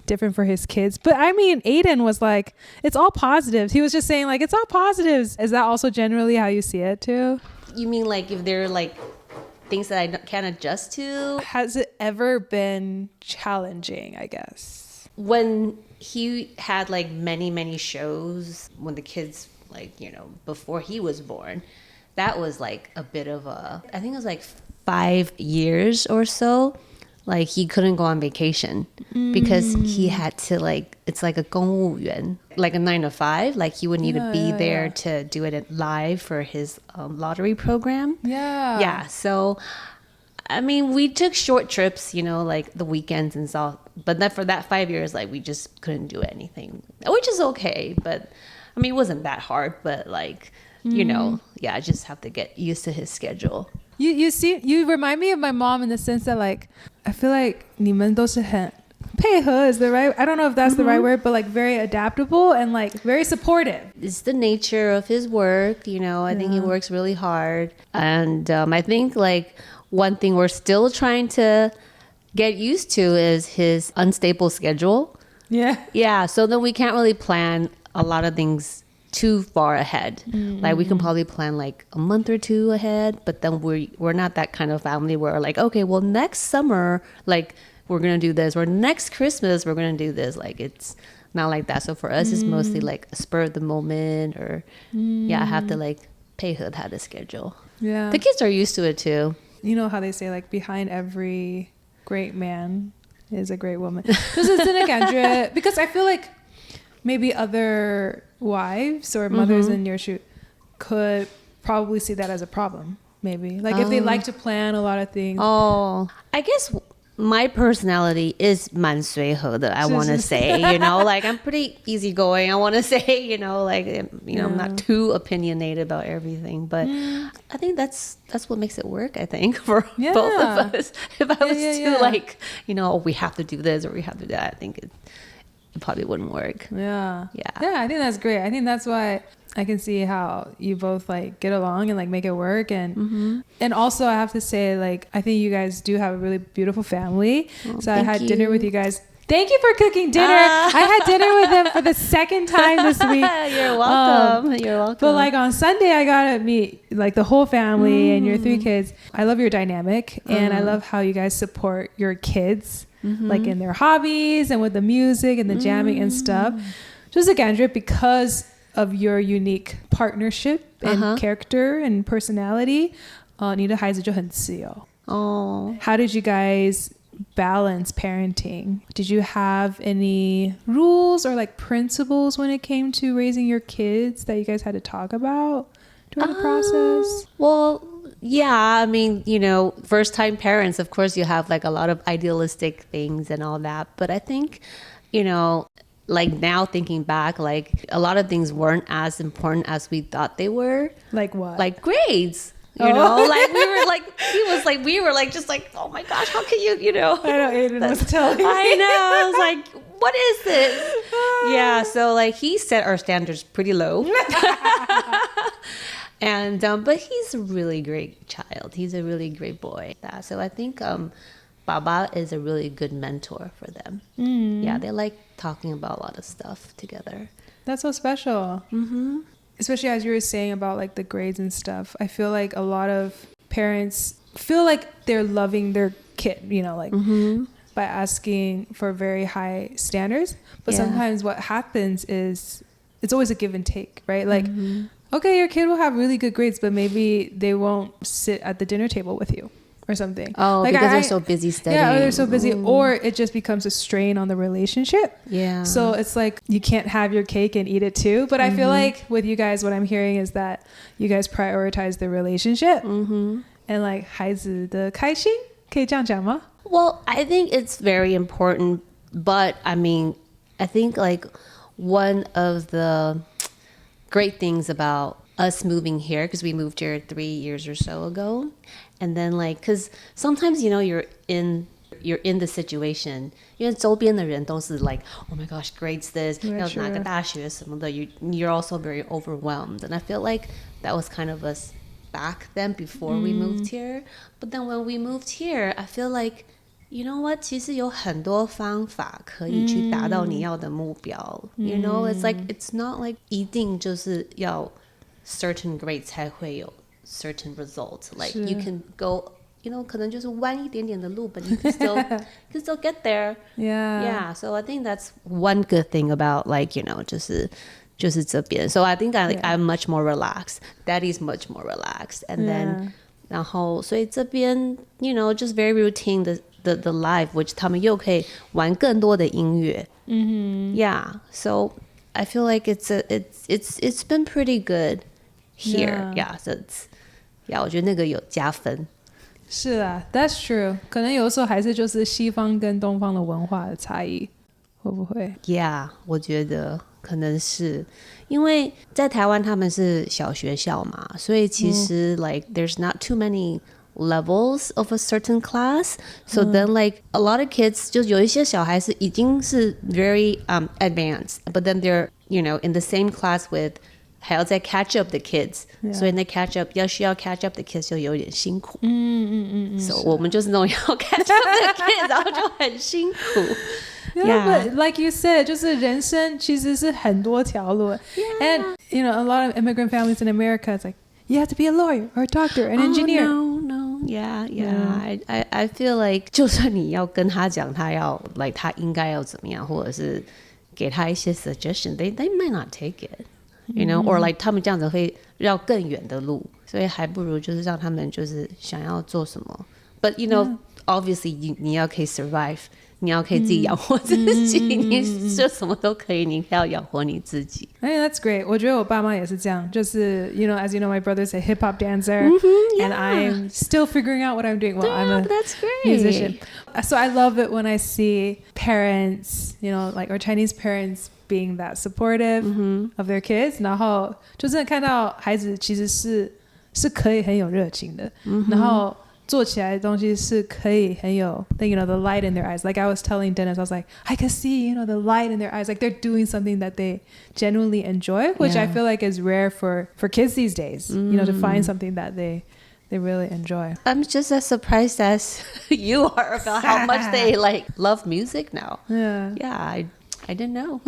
different for his kids. But I mean, Aiden was like, it's all positives. He was just saying like, it's all positives. Is that also generally how you see it too? You mean like if there are like things that I can't adjust to? Has it ever been challenging, I guess? When he had like many shows, when the kids, like, you know, before he was born, that was like a bit of a, I think it was like 5 years or so. Like he couldn't go on vacation because he had to, like, it's like a 公务员, like a 9 to 5. Like he would need to be there to do it live for his lottery program. Yeah. So, I mean, we took short trips, you know, like the weekends and stuff. But then for that 5 years, like we just couldn't do anything, which is okay. But I mean, it wasn't that hard. But like, you know, yeah, I just have to get used to his schedule. You remind me of my mom in the sense that, like, I feel like 你们都是很配合 is the right, I don't know if that's the right word, but like very adaptable and like very supportive. It's the nature of his work, you know. I think he works really hard, and I think like one thing we're still trying to get used to is his unstable schedule. Yeah, so then we can't really plan a lot of things too far ahead. Like we can probably plan like a month or two ahead, but then we're not that kind of family where we're like, okay, well next summer, like we're gonna do this, or next Christmas we're gonna do this. Like it's not like that. So for us it's mostly like a spur of the moment, or I have to like 配合他的 schedule. The kids are used to it too. You know how they say like behind every great man is a great woman. 就是真的感觉 because I feel like maybe other wives or mothers in your shoe could probably see that as a problem, maybe. Like if they like to plan a lot of things. Oh, I guess my personality is 蛮随和的, I want to say, you know, like I'm pretty easygoing. I want to say, you know, like, you know, I'm not too opinionated about everything, but I think that's what makes it work, I think, for both of us. If I was too like, you know, we have to do this or we have to do that, I think it probably wouldn't work. Yeah, I think that's great. I think that's why I can see how you both like get along and like make it work, and and also I have to say, like, I think you guys do have a really beautiful family. So I had dinner with you guys. Thank you for cooking dinner. I had dinner with them for the second time this week. You're welcome. You're welcome. But like on Sunday, I got to meet like the whole family and your 3 kids. I love your dynamic, and I love how you guys support your kids, like in their hobbies and with the music and the jamming and stuff. Just a感觉 because of your unique partnership and character and personality, 你的孩子就很自由. How did you guys balance parenting? Did you have any rules or like principles when it came to raising your kids that you guys had to talk about during the process? Well, Yeah, I mean, first time parents, of course, you have like a lot of idealistic things and all that. But I think, like now thinking back, like a lot of things weren't as important as we thought they were. Like what? Like grades. Like we were like, just like, oh my gosh, how can you, I know Aiden was telling me. I know. I was like, what is this? Yeah. So like he set our standards pretty low. And but he's a really great child. He's a really great boy. Yeah, so I think Baba is a really good mentor for them. Yeah, they like talking about a lot of stuff together. That's so special. Mm-hmm. Especially as you were saying about like the grades and stuff. I feel like a lot of parents feel like they're loving their kid, like by asking for very high standards. But sometimes what happens is it's always a give and take, right? Like, okay, your kid will have really good grades, but maybe they won't sit at the dinner table with you or something. Oh, like because they're so busy studying. Yeah, or they're so busy. Or it just becomes a strain on the relationship. Yeah. So it's like you can't have your cake and eat it too. But I feel like with you guys, what I'm hearing is that you guys prioritize the relationship. And like 孩子的开心，可以这样讲吗? Well, I think it's very important. But I mean, I think like one of the great things about us moving here, because we moved here 3 years or so ago, and then like, because sometimes you're in the situation, 因为周边的人都是 like, oh my gosh, grades this, 要拿个大学什么的, you're also very overwhelmed. And I feel like that was kind of us back then before we moved here. But then when we moved here, I feel like, you know what? 其实有很多方法可以去达到你要的目标. You know, it's like it's not like 一定就是要 certain grades 才会有 certain results. Like you can go, 可能就是弯一点点的路, but you can still get there. Yeah. So I think that's one good thing about like, 就是这边. So I think I'm much more relaxed. Daddy's much more relaxed. And then 然后所以这边 just very routine the life, which 他们又可以玩更多的音乐. Yeah, so I feel like it's been pretty good here. Yeah, so我觉得那个有加分. 是啊, that's true. 可能有的时候还是就是西方跟东方的文化的差异，会不会? Yeah, 我觉得可能是因为在台湾他们是小学校嘛，所以其实 like there's not too many levels of a certain class. So then like a lot of kids 就有一些小孩是已经是 very advanced, but then they're in the same class with 还要再 catch up the kids. 所以那 catch up 需要 catch up the kids 就有点辛苦. So 我们就是那种要 catch up the kids 然后就很辛苦. Yeah, but like you said, 就是人生其实是很多条路. And a lot of immigrant families in America, it's like you have to be a lawyer or a doctor, an engineer. No. Yeah. I feel like 就算你要跟他讲他要 like 他应该要怎么样，或者是给他一些 suggestion, they might not take it, or like 他们这样子会绕更远的路，所以还不如就是让他们就是想要做什么。But obviously 你要可以 survive. 你要可以自己养活自己，你就什么都可以，你要养活你自己。I think that's great. 我觉得我爸妈也是这样，就是 as you know, my brother's a hip hop dancer, and I'm still figuring out what I'm doing. Well, I'm a musician. So I love it when I see parents, like our Chinese parents being that supportive of their kids. 然后就是看到孩子其实是可以很有热情的，然后做起来的东西是可以很有 the light in their eyes. Like I was telling Dennis, I was like, I can see, the light in their eyes. Like they're doing something that they genuinely enjoy, which I feel like is rare for kids these days, to find something that they really enjoy. I'm just as surprised as you are about how much they like love music now. Yeah, I didn't know.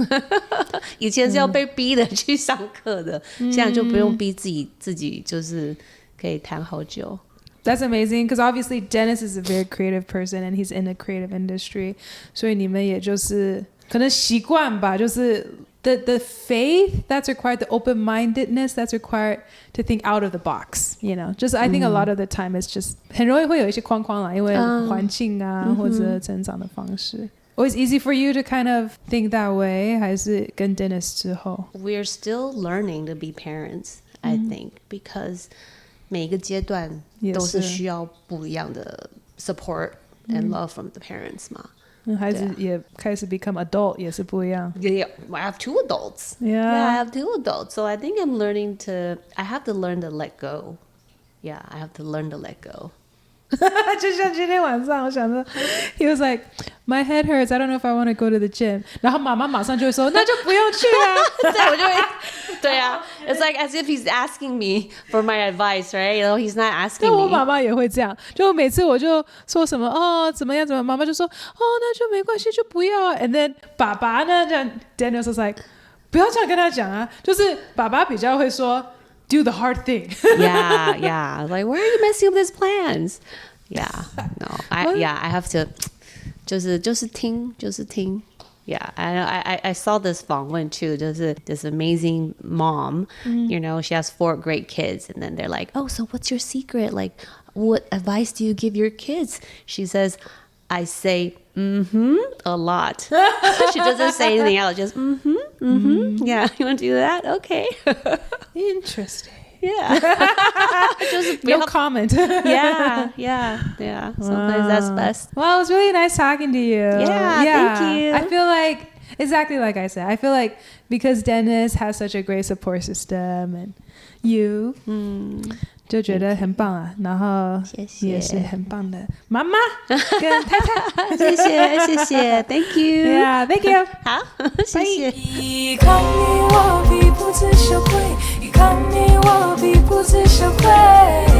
以前是要被逼的去上课的，现在就不用逼自己就是可以弹好久。That's amazing, because obviously Dennis is a very creative person and he's in the creative industry. 所以你们也就是可能习惯吧，就是 the faith that's required, the open-mindedness that's required to think out of the box, Just I think a lot of the time it's just 很容易会有一些框框啦，因为环境啊或者成长的方式。Was it easy for you to kind of think that way? 还是跟 Dennis 之后？ We're still learning to be parents, I think, because 每一个阶段都是需要不一样的 support and love from the parents 嘛。孩子也开始 become adult 也是不一样。Yeah, I have 2 adults. Yeah, I have 2 adults. So I think I'm learning I have to learn to let go. Yeah, I have to learn to let go. 就像今天晚上我想说 he was like my head hurts I don't know if I want to go to the gym 然后妈妈马上就会说那就不用去啊对我就会对啊 it's like as if he's asking me for my advice right you know he's not asking me 我妈妈也会这样就每次我就说什么怎么样妈妈就说那就没关系就不要and then 爸爸呢 Daniel was like 不要这样跟他讲啊就是爸爸比较会说do the hard thing. yeah. Like, why are you messing up these plans? Yeah, no. I have to. 就是听. Yeah, I saw this 访问 too. 就是 this amazing mom. You know, she has 4 great kids, and then they're like, oh, so what's your secret? Like, what advice do you give your kids? She says, I say a lot. She doesn't say anything else. Just Yeah, you want to do that? Okay. Interesting. Yeah. Just no comment. yeah. Sometimes that's best. Well, it was really nice talking to you. Yeah, thank you. I feel like exactly like I said. I feel like because Dennis has such a great support system and you 就觉得很棒啊然后也是很棒的妈妈跟太太谢谢 Thank you Yeah thank you 好谢谢依靠你我必不知羞愧依靠你我必不知羞愧